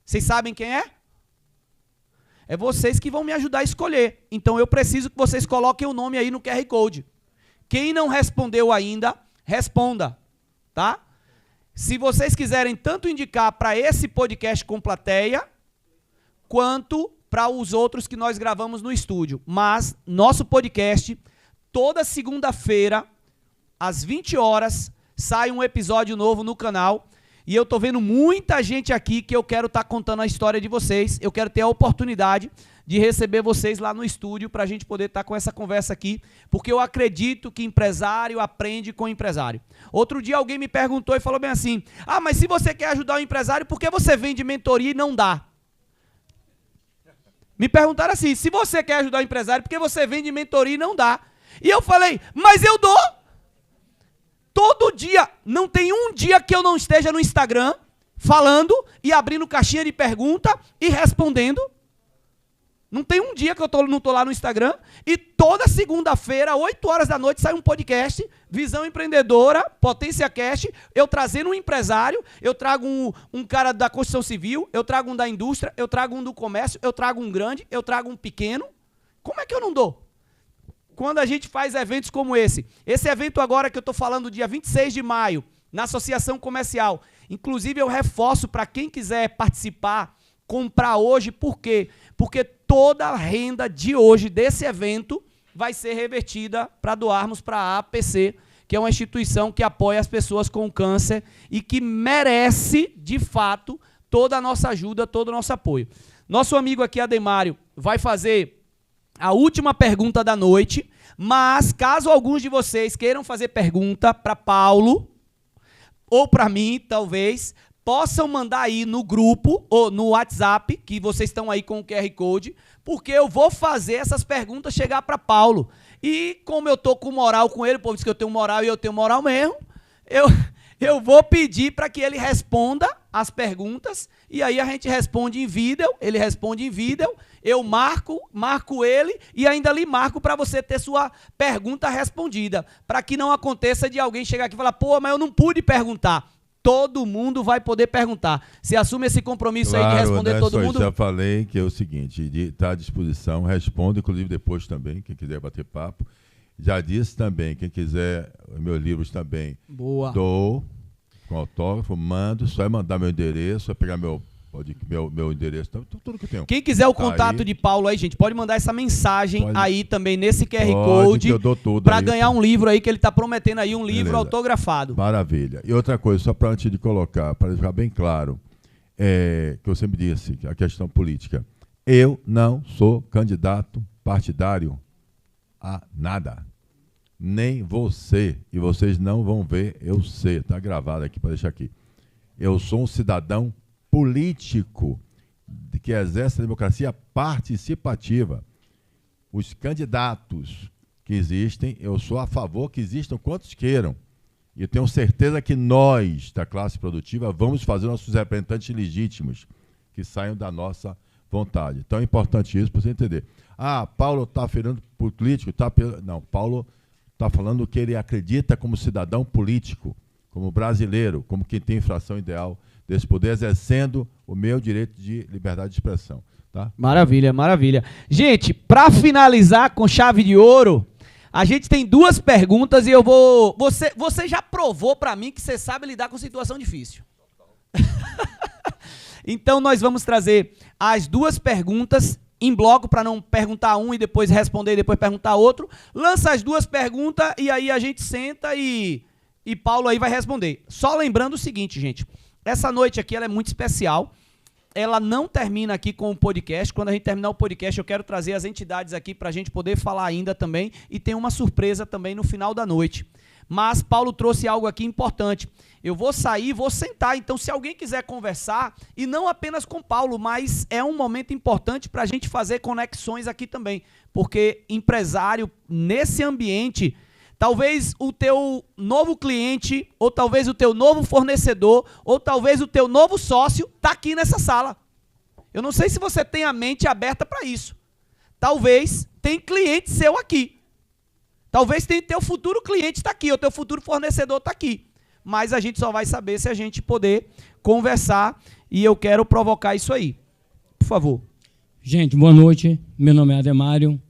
Vocês sabem quem é? É vocês que vão me ajudar a escolher. Então, eu preciso que vocês coloquem o nome aí no QR Code. Quem não respondeu ainda, responda, tá? Se vocês quiserem tanto indicar para esse podcast com plateia, quanto para os outros que nós gravamos no estúdio. Mas, nosso podcast, toda segunda-feira, às 20 horas, sai um episódio novo no canal. E eu tô vendo muita gente aqui que eu quero estar contando a história de vocês. Eu quero ter a oportunidade de receber vocês lá no estúdio para a gente poder estar com essa conversa aqui, porque eu acredito que empresário aprende com empresário. Outro dia alguém me perguntou e falou bem assim: ah, mas se você quer ajudar o empresário, por que você vende mentoria e não dá? Me perguntaram assim: se você quer ajudar o empresário, por que você vende mentoria e não dá? E eu falei: mas eu dou! Todo dia, não tem um dia que eu não esteja no Instagram falando e abrindo caixinha de pergunta e respondendo. Não tem um dia que eu não estou lá no Instagram. E toda segunda-feira, 8 horas da noite, sai um podcast, Visão Empreendedora, Potência Cast, eu trazendo um empresário, eu trago um cara da construção civil, eu trago um da indústria, eu trago um do comércio, eu trago um grande, eu trago um pequeno. Como é que eu não dou? Quando a gente faz eventos como esse evento agora que eu estou falando, dia 26 de maio, na Associação Comercial, inclusive eu reforço para quem quiser participar, comprar hoje, por quê? Porque toda a renda de hoje desse evento vai ser revertida para doarmos para a APC, que é uma instituição que apoia as pessoas com câncer e que merece, de fato, toda a nossa ajuda, todo o nosso apoio. Nosso amigo aqui, Ademário, vai fazer a última pergunta da noite, mas caso alguns de vocês queiram fazer pergunta para Paulo, ou para mim, talvez, possam mandar aí no grupo, ou no WhatsApp, que vocês estão aí com o QR Code, porque eu vou fazer essas perguntas chegar para Paulo. E como eu estou com moral com ele, o povo diz que eu tenho moral e eu tenho moral mesmo, eu vou pedir para que ele responda as perguntas, e aí a gente responde em vídeo, ele responde em vídeo, eu marco ele e ainda lhe marco para você ter sua pergunta respondida, para que não aconteça de alguém chegar aqui e falar: pô, mas eu não pude perguntar. Todo mundo vai poder perguntar. Você assume esse compromisso, claro, aí de responder todo mundo? Já falei que é o seguinte, está à disposição, respondo, inclusive depois também, quem quiser bater papo. Já disse também, quem quiser meus livros também, boa, dou com autógrafo, mando, só é mandar meu endereço, é pegar meu endereço, tudo que eu tenho. Quem quiser o contato aí de Paulo aí, gente, pode mandar essa mensagem aí também nesse QR Code para ganhar um livro aí que ele está prometendo aí, um livro autografado. Maravilha. E outra coisa, só para antes de colocar, para ficar bem claro, que eu sempre disse, a questão política. Eu não sou candidato partidário a nada. Nem você. E vocês não vão ver eu ser. Está gravado aqui, para deixar aqui. Eu sou um cidadão político que exerce a democracia participativa. Os candidatos que existem, eu sou a favor que existam quantos queiram. E eu tenho certeza que nós, da classe produtiva, vamos fazer nossos representantes legítimos, que saiam da nossa vontade. Então é importante isso para você entender. Ah, Paulo está afirmando político? Não, Paulo está falando que ele acredita como cidadão político, como brasileiro, como quem tem infração ideal desse poder, exercendo o meu direito de liberdade de expressão. Tá? Maravilha, maravilha. Gente, para finalizar com chave de ouro, a gente tem duas perguntas e eu vou... Você já provou para mim que você sabe lidar com situação difícil. Então, nós vamos trazer as duas perguntas em bloco para não perguntar um e depois responder e depois perguntar outro. Lança as duas perguntas e aí a gente senta e Paulo aí vai responder. Só lembrando o seguinte, gente. Essa noite aqui ela é muito especial. Ela não termina aqui com o podcast. Quando a gente terminar o podcast, eu quero trazer as entidades aqui para a gente poder falar ainda também. E tem uma surpresa também no final da noite. Mas Paulo trouxe algo aqui importante. Eu vou sair, vou sentar. Então, se alguém quiser conversar, e não apenas com Paulo, mas é um momento importante para a gente fazer conexões aqui também. Porque empresário, nesse ambiente, Talvez o teu novo cliente, ou talvez o teu novo fornecedor, ou talvez o teu novo sócio está aqui nessa sala. Eu não sei se você tem a mente aberta para isso. Talvez tem cliente seu aqui. Talvez tem teu futuro cliente está aqui, ou teu futuro fornecedor está aqui. Mas a gente só vai saber se a gente poder conversar, e eu quero provocar isso aí. Por favor. Gente, boa noite. Meu nome é Ademário.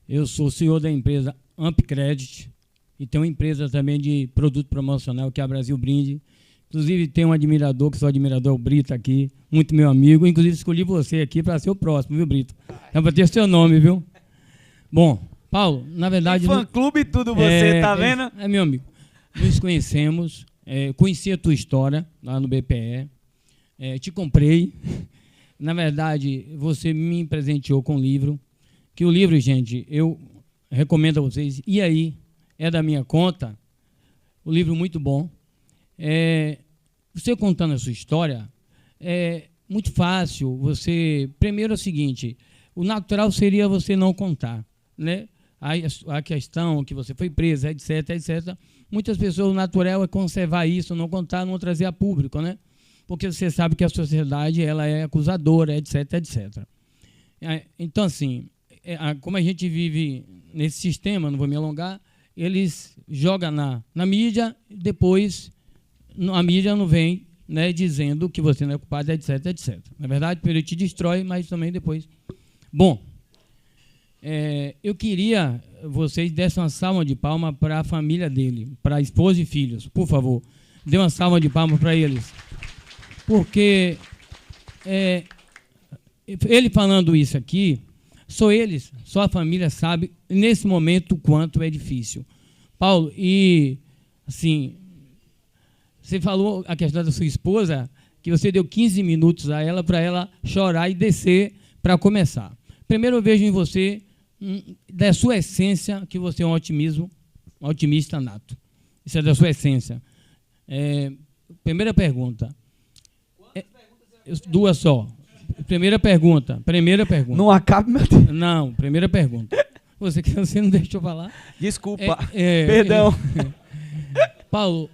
Eu sou o CEO da empresa Ampcredit e tenho uma empresa também de produto promocional, que é a Brasil Brinde. Inclusive, tem um admirador, que sou admirador, o Brito aqui, muito meu amigo. Inclusive, escolhi você aqui para ser o próximo, viu, Brito? É para ter seu nome, viu? Bom, Paulo, na verdade... Fã-clube e tudo você, tá vendo? É meu amigo. Nos conhecemos, conheci a tua história lá no BPE, te comprei. Na verdade, você me presenteou com um livro, que o livro, gente, eu recomendo a vocês. E aí, é da minha conta, o livro muito bom. Você contando a sua história, é muito fácil. Você, primeiro é o seguinte, o natural seria você não contar, né? A questão que você foi presa, etc, etc. Muitas pessoas, o natural é conservar isso, não contar, não trazer a público, né? Porque você sabe que a sociedade ela é acusadora, etc, etc. Então, assim, como a gente vive nesse sistema, não vou me alongar, eles jogam na mídia, depois a mídia não vem, né, dizendo que você não é culpado, etc, etc. Na verdade, ele te destrói, mas também depois... Bom, eu queria vocês dessem uma salva de palmas para a família dele, para a esposa e filhos, por favor. Dê uma salva de palmas para eles. Porque ele falando isso aqui, só eles, só a família sabe, nesse momento, o quanto é difícil. Paulo, e, assim, você falou a questão da sua esposa, que você deu 15 minutos a ela para ela chorar e descer para começar. Primeiro, eu vejo em você, da sua essência, que você é um otimista nato. Isso é da sua essência. Primeira pergunta. Duas só. Primeira pergunta. Não acabe, meu Deus. Não, primeira pergunta. Você não deixou falar? Desculpa. Perdão. Paulo,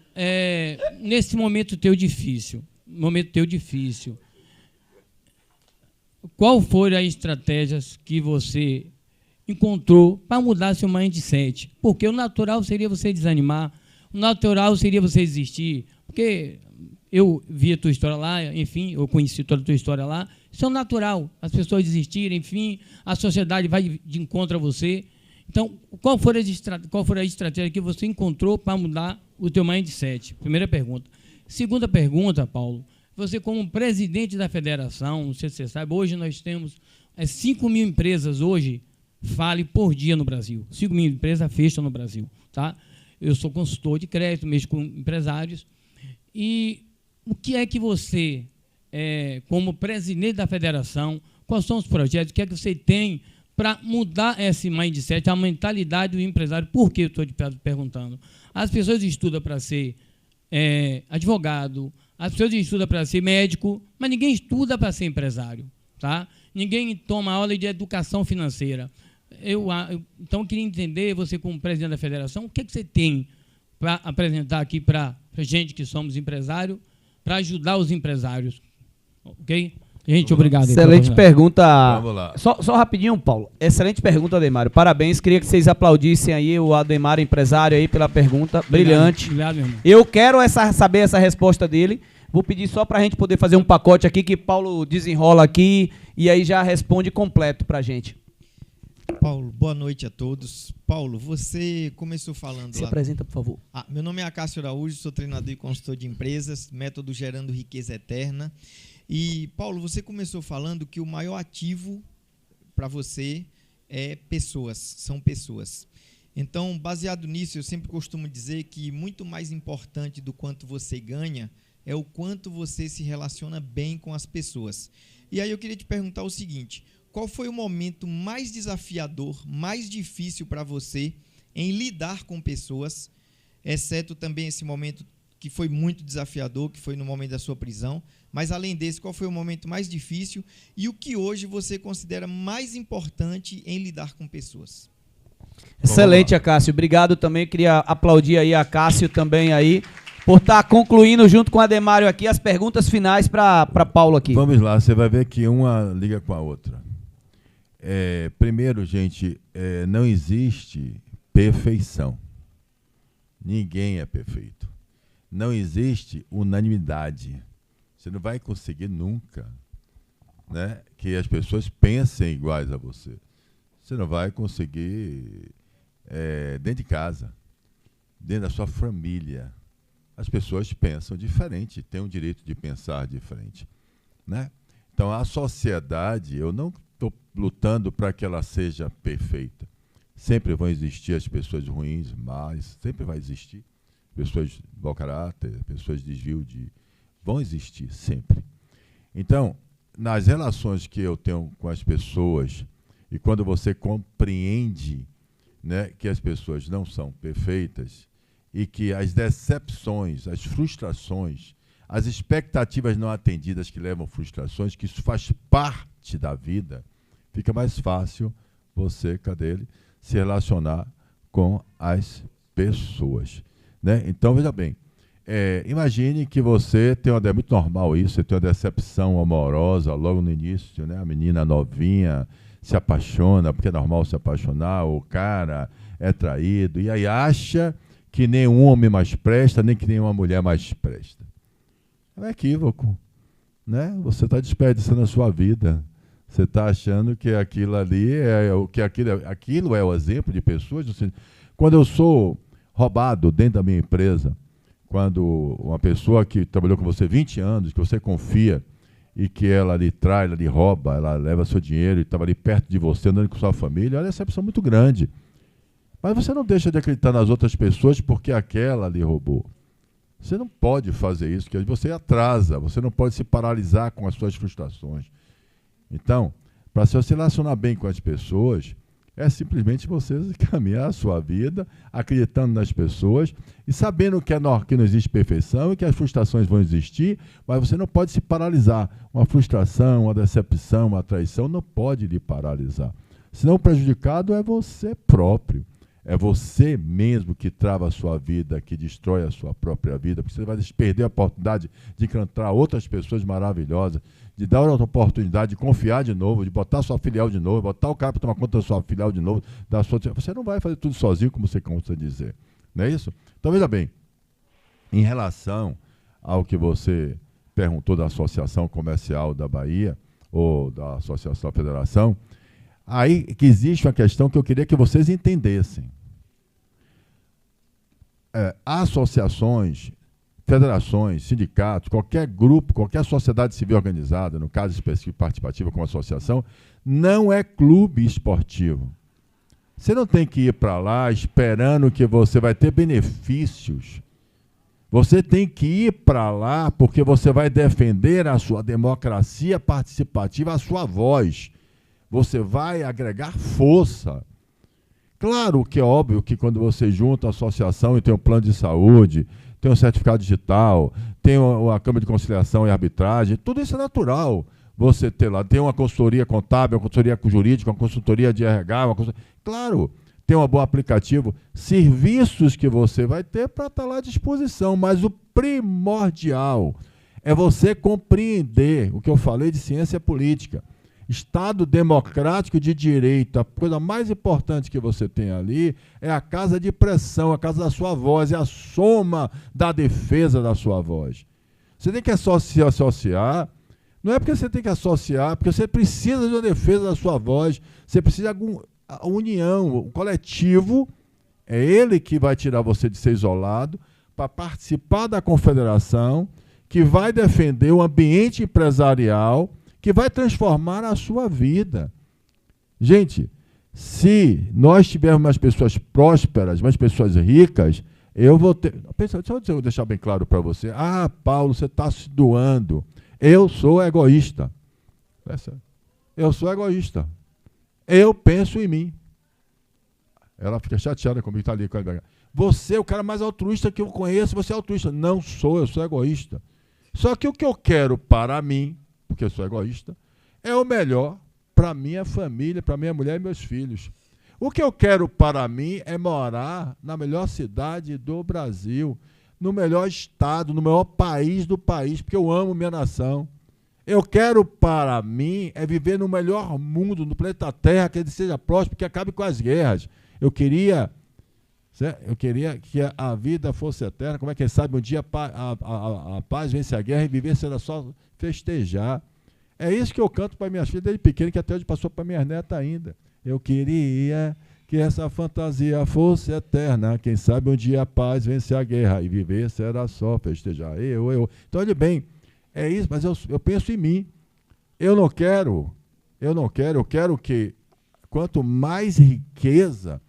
nesse momento teu difícil, qual foram as estratégias que você encontrou para mudar seu mindset? Porque o natural seria você desanimar, o natural seria você desistir, porque eu vi a tua história lá, enfim, eu conheci toda a tua história lá, isso é o natural, as pessoas desistirem, enfim, a sociedade vai de encontro a você. Então, qual foi a estratégia que você encontrou para mudar o teu mindset? Primeira pergunta. Segunda pergunta, Paulo, você como presidente da federação, não sei se você sabe, hoje nós temos 5 mil empresas hoje, fale por dia no Brasil. 5 mil empresas fecham no Brasil. Tá? Eu sou consultor de crédito, mexo com empresários. E o que é que você, como presidente da federação, quais são os projetos, o que é que você tem para mudar esse mindset, a mentalidade do empresário? Por que eu estou te perguntando? As pessoas estudam para ser advogado, as pessoas estudam para ser médico, mas ninguém estuda para ser empresário. Tá? Ninguém toma aula de educação financeira. Então, eu queria entender, você como presidente da federação, o que você tem para apresentar aqui para a gente que somos empresários, para ajudar os empresários. Ok? Gente, obrigado. Excelente pergunta. Vamos lá. Só rapidinho, Paulo. Excelente pergunta, Ademário. Parabéns. Queria que vocês aplaudissem aí o Ademário, empresário, aí pela pergunta. Brilhante. Obrigado, meu irmão. Eu quero saber essa resposta dele. Vou pedir só para a gente poder fazer um pacote aqui que Paulo desenrola aqui e aí já responde completo para a gente. Paulo, boa noite a todos. Paulo, você começou falando Se lá... apresenta, por favor. Meu nome é Acácio Araújo, sou treinador e consultor de empresas, método Gerando Riqueza Eterna. E, Paulo, você começou falando que o maior ativo para você são pessoas. Então, baseado nisso, eu sempre costumo dizer que muito mais importante do quanto você ganha é o quanto você se relaciona bem com as pessoas. E aí eu queria te perguntar o seguinte: qual foi o momento mais desafiador, mais difícil para você em lidar com pessoas, exceto também esse momento que foi muito desafiador, que foi no momento da sua prisão, mas além desse, qual foi o momento mais difícil e o que hoje você considera mais importante em lidar com pessoas? Excelente, Acácio. Obrigado também. Queria aplaudir aí a Acácio também aí por estar concluindo junto com o Ademário aqui as perguntas finais para Paulo aqui. Vamos lá, você vai ver que uma liga com a outra. Primeiro, gente, não existe perfeição. Ninguém é perfeito. Não existe unanimidade. Você não vai conseguir nunca, né, que as pessoas pensem iguais a você. Você não vai conseguir dentro de casa, dentro da sua família. As pessoas pensam diferente, têm o direito de pensar diferente, né? Então, a sociedade, eu não estou lutando para que ela seja perfeita. Sempre vão existir as pessoas ruins, mas sempre vai existir pessoas de mau caráter, pessoas de desvio vão existir sempre. Então, nas relações que eu tenho com as pessoas, e quando você compreende, né, que as pessoas não são perfeitas e que as decepções, as frustrações, as expectativas não atendidas que levam frustrações, que isso faz parte da vida, fica mais fácil você, se relacionar com as pessoas, né? Então, veja bem, imagine que você tem é muito normal isso, você tem uma decepção amorosa logo no início, né? A menina novinha se apaixona, porque é normal se apaixonar, o cara é traído, e aí acha que nenhum homem mais presta, nem que nenhuma mulher mais presta. É um equívoco, né? Você está desperdiçando a sua vida. Você está achando que aquilo ali aquilo é o exemplo de pessoas. Quando eu sou roubado dentro da minha empresa, quando uma pessoa que trabalhou com você 20 anos, que você confia, e que ela lhe trai, ela lhe rouba, ela leva seu dinheiro e estava ali perto de você, andando com sua família, é uma decepção muito grande. Mas você não deixa de acreditar nas outras pessoas porque aquela lhe roubou. Você não pode fazer isso, porque você atrasa, você não pode se paralisar com as suas frustrações. Então, para se relacionar bem com as pessoas, é simplesmente você caminhar a sua vida, acreditando nas pessoas e sabendo que não existe perfeição e que as frustrações vão existir, mas você não pode se paralisar. Uma frustração, uma decepção, uma traição não pode lhe paralisar. Senão o prejudicado é você próprio. É você mesmo que trava a sua vida, que destrói a sua própria vida, porque você vai perder a oportunidade de encontrar outras pessoas maravilhosas, de dar outra oportunidade de confiar de novo, de botar sua filial de novo, botar o cara para tomar conta da sua filial de novo. Você não vai fazer tudo sozinho, como você cansa de dizer. Não é isso? Então, veja bem, em relação ao que você perguntou da Associação Comercial da Bahia, ou da Associação da Federação, aí que existe uma questão que eu queria que vocês entendessem. Associações, federações, sindicatos, qualquer grupo, qualquer sociedade civil organizada, no caso específico participativa como associação, não é clube esportivo. Você não tem que ir para lá esperando que você vai ter benefícios. Você tem que ir para lá porque você vai defender a sua democracia participativa, a sua voz. Você vai agregar força. Claro que é óbvio que quando você junta a associação e tem um plano de saúde, tem um certificado digital, tem uma Câmara de Conciliação e Arbitragem, tudo isso é natural. Você ter lá, tem uma consultoria contábil, uma consultoria jurídica, uma consultoria de RH, claro, tem um bom aplicativo, serviços que você vai ter para estar lá à disposição, mas o primordial é você compreender o que eu falei de ciência política. Estado democrático de direito, a coisa mais importante que você tem ali é a casa de pressão, a casa da sua voz, é a soma da defesa da sua voz. Você tem que associar, não é porque você tem que associar, porque você precisa de uma defesa da sua voz, você precisa de uma união, o coletivo, é ele que vai tirar você de ser isolado para participar da confederação, que vai defender o ambiente empresarial, que vai transformar a sua vida. Gente, se nós tivermos mais pessoas prósperas, mais pessoas ricas, eu vou ter... Deixa eu deixar bem claro para você. Paulo, você está se doando. Eu sou egoísta. Eu sou egoísta. Eu penso em mim. Ela fica chateada comigo, está ali. Você é o cara mais altruísta que eu conheço, você é altruísta. Não sou, eu sou egoísta. Só que o que eu quero para mim, porque eu sou egoísta, é o melhor para minha família, para minha mulher e meus filhos. O que eu quero para mim é morar na melhor cidade do Brasil, no melhor estado, no melhor país do país, porque eu amo minha nação. Eu quero para mim é viver no melhor mundo, no planeta Terra, que ele seja próspero, que acabe com as guerras. Eu queria que a vida fosse eterna. Como é que quem sabe um dia a paz vence a guerra e viver será só festejar. É isso que eu canto para minhas filhas desde pequeno, que até hoje passou para minhas netas ainda. Eu queria que essa fantasia fosse eterna. Quem sabe um dia a paz vence a guerra e viver será só festejar. Então, olha bem, é isso, mas eu penso em mim. Eu quero que quanto mais riqueza,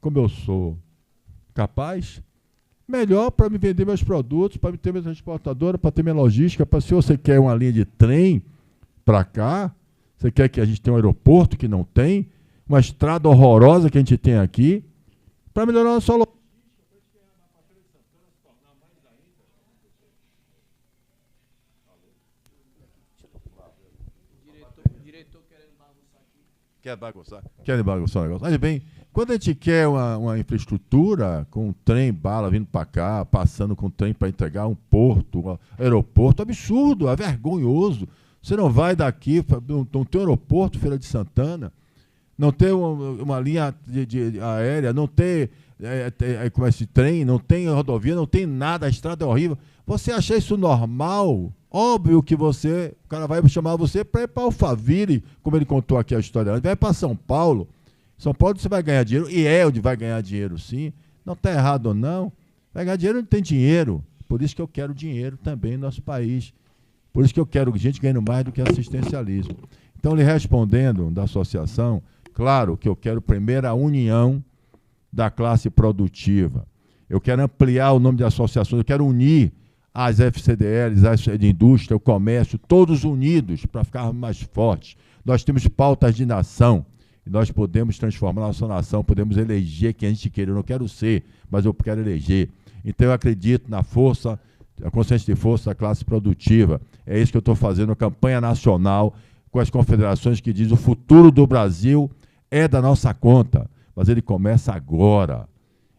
como eu sou capaz, melhor para me vender meus produtos, para me ter minha transportadora, para ter minha logística, para se você quer uma linha de trem para cá, você quer que a gente tenha um aeroporto que não tem, uma estrada horrorosa que a gente tem aqui, para melhorar a sua logística. Quer bagunçar o negócio? Olha bem, quando a gente quer uma infraestrutura com um trem, bala vindo para cá, passando com um trem para entregar um porto, um aeroporto, absurdo, é vergonhoso. Você não vai daqui, não tem um aeroporto, Feira de Santana, não tem uma linha aérea, não tem como esse trem, não tem rodovia, não tem nada, a estrada é horrível. Você acha isso normal? Óbvio que o cara vai chamar você para ir para Alphaville, como ele contou aqui a história antes, vai para São Paulo. São Paulo você vai ganhar dinheiro, e é onde vai ganhar dinheiro, sim. Não está errado ou não. Vai ganhar dinheiro onde tem dinheiro. Por isso que eu quero dinheiro também no nosso país. Por isso que eu quero gente ganhando mais do que assistencialismo. Então, lhe respondendo da associação, claro que eu quero primeiro a união da classe produtiva. Eu quero ampliar o nome de associações, eu quero unir as FCDLs, as de indústria, o comércio, todos unidos para ficarmos mais fortes. Nós temos pautas de nação, e nós podemos transformar a nossa nação, podemos eleger quem a gente queira. Eu não quero ser, mas eu quero eleger. Então eu acredito na força, a consciência de força da classe produtiva. É isso que eu estou fazendo, campanha nacional, com as confederações que dizem o futuro do Brasil é da nossa conta, mas ele começa agora.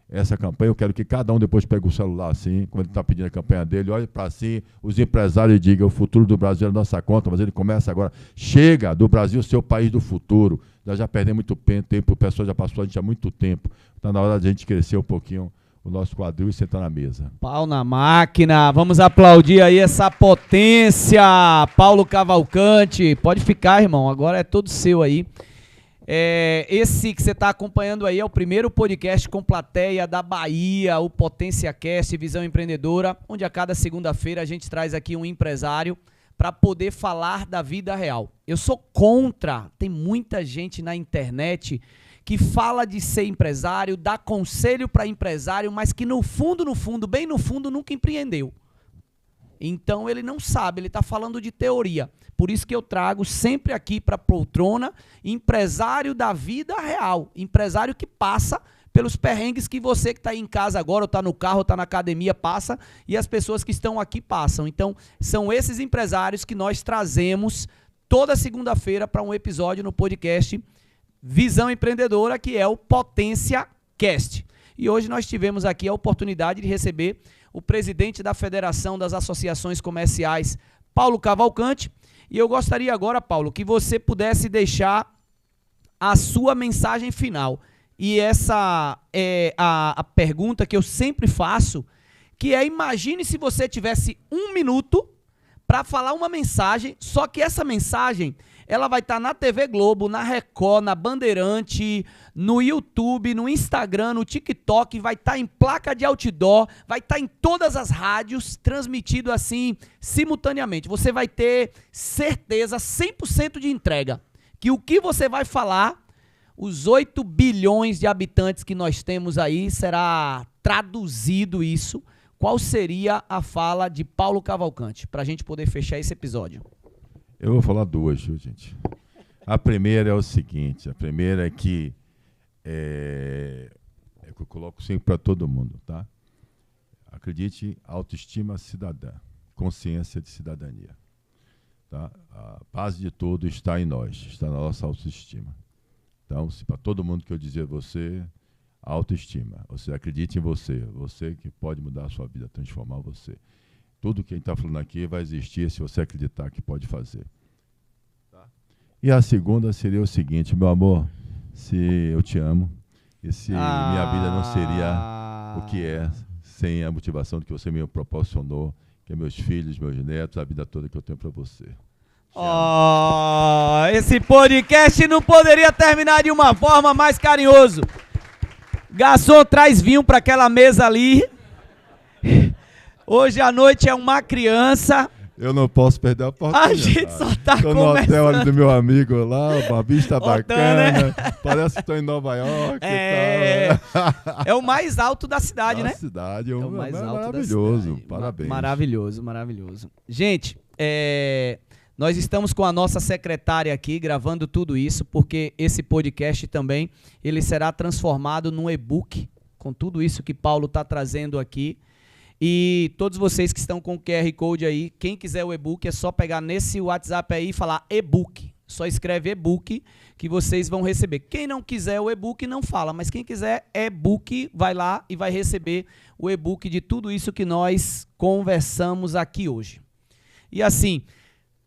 Essa campanha, eu quero que cada um depois pegue o celular assim, como ele está pedindo a campanha dele, olhe para si, os empresários digam, o futuro do Brasil é da nossa conta, mas ele começa agora. Chega do Brasil ser o país do futuro. Nós já perdemos muito tempo, o pessoal já passou a gente há muito tempo. Está na hora de a gente crescer um pouquinho o nosso quadril e sentar na mesa. Pau na máquina, vamos aplaudir aí essa potência. Paulo Cavalcante, pode ficar, irmão, agora é todo seu aí. Esse que você está acompanhando aí é o primeiro podcast com plateia da Bahia, o Potência Cast, Visão Empreendedora, onde a cada segunda-feira a gente traz aqui um empresário para poder falar da vida real. Eu sou contra, tem muita gente na internet que fala de ser empresário, dá conselho para empresário, mas que no fundo, bem no fundo, nunca empreendeu. Então ele não sabe, ele está falando de teoria. Por isso que eu trago sempre aqui para a poltrona empresário da vida real, empresário que passa pelos perrengues que você que está aí em casa agora, ou está no carro, ou está na academia, passa, e as pessoas que estão aqui passam. Então são esses empresários que nós trazemos toda segunda-feira para um episódio no podcast Visão Empreendedora, que é o Potência Cast. E hoje nós tivemos aqui a oportunidade de receber o presidente da Federação das Associações Comerciais, Paulo Cavalcante. E eu gostaria agora, Paulo, que você pudesse deixar a sua mensagem final. E essa é a pergunta que eu sempre faço, que é: imagine se você tivesse 1 minuto para falar uma mensagem, só que essa mensagem ela vai estar na TV Globo, na Record, na Bandeirante, no YouTube, no Instagram, no TikTok, vai estar em placa de outdoor, vai estar em todas as rádios, transmitido assim, simultaneamente. Você vai ter certeza, 100% de entrega, que o que você vai falar, os 8 bilhões de habitantes que nós temos aí, será traduzido isso. Qual seria a fala de Paulo Cavalcante, para a gente poder fechar esse episódio? Eu vou falar 2, viu, gente? A primeira é o seguinte, a primeira é que eu coloco sempre para todo mundo, tá? Acredite, autoestima cidadã, consciência de cidadania, tá? A base de tudo está em nós, está na nossa autoestima. Então, para todo mundo que eu dizer a você, autoestima. Você acredite em você. Você que pode mudar a sua vida, transformar você. Tudo que a gente está falando aqui vai existir se você acreditar que pode fazer. Tá? E a segunda seria o seguinte, meu amor, se eu te amo, e se minha vida não seria o que é, sem a motivação que você me proporcionou, que é meus filhos, meus netos, a vida toda que eu tenho para você. Esse podcast não poderia terminar de uma forma mais carinhoso. Garçom, traz vinho para aquela mesa ali. Hoje à noite é uma criança. Eu não posso perder a oportunidade. A gente só tá Estou no hotel ali do meu amigo lá, uma vista bacana. Né? Parece que estou em Nova York e tal. É o mais alto da cidade, da né? Cidade, é o mais alto maravilhoso. Da cidade. Parabéns. Maravilhoso, maravilhoso. Gente, nós estamos com a nossa secretária aqui gravando tudo isso, porque esse podcast também ele será transformado num e-book, com tudo isso que Paulo está trazendo aqui. E todos vocês que estão com o QR Code aí, quem quiser o e-book, é só pegar nesse WhatsApp aí e falar e-book. Só escreve e-book que vocês vão receber. Quem não quiser o e-book, não fala. Mas quem quiser e-book, vai lá e vai receber o e-book de tudo isso que nós conversamos aqui hoje. E assim,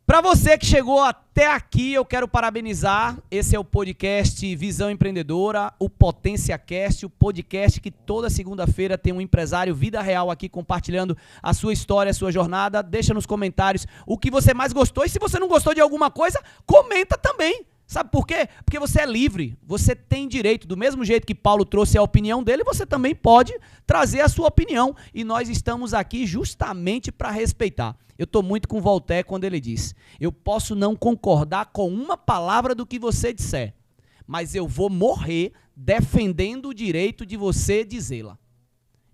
para você que chegou até aqui, eu quero parabenizar. Esse é o podcast Visão Empreendedora, o Potência Cast, o podcast que toda segunda-feira tem um empresário vida real aqui compartilhando a sua história, a sua jornada. Deixa nos comentários o que você mais gostou e se você não gostou de alguma coisa, comenta também. Sabe por quê? Porque você é livre, você tem direito. Do mesmo jeito que Paulo trouxe a opinião dele, você também pode trazer a sua opinião. E nós estamos aqui justamente para respeitar. Eu estou muito com Voltaire quando ele diz: eu posso não concordar com uma palavra do que você disser, mas eu vou morrer defendendo o direito de você dizê-la.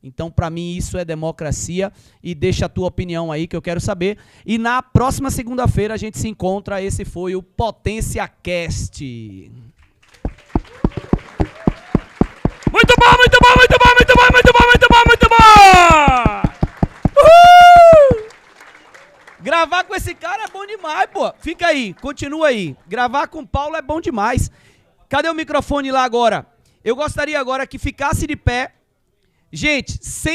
Então, para mim, isso é democracia e deixa a tua opinião aí que eu quero saber. E na próxima segunda-feira a gente se encontra. Esse foi o Potência Cast. Muito bom, muito bom, muito bom, muito bom, muito bom, muito bom, muito bom! Uhul! Gravar com esse cara é bom demais, pô. Fica aí, continua aí. Gravar com o Paulo é bom demais. Cadê o microfone lá agora? Eu gostaria agora que ficasse de pé. Gente, sem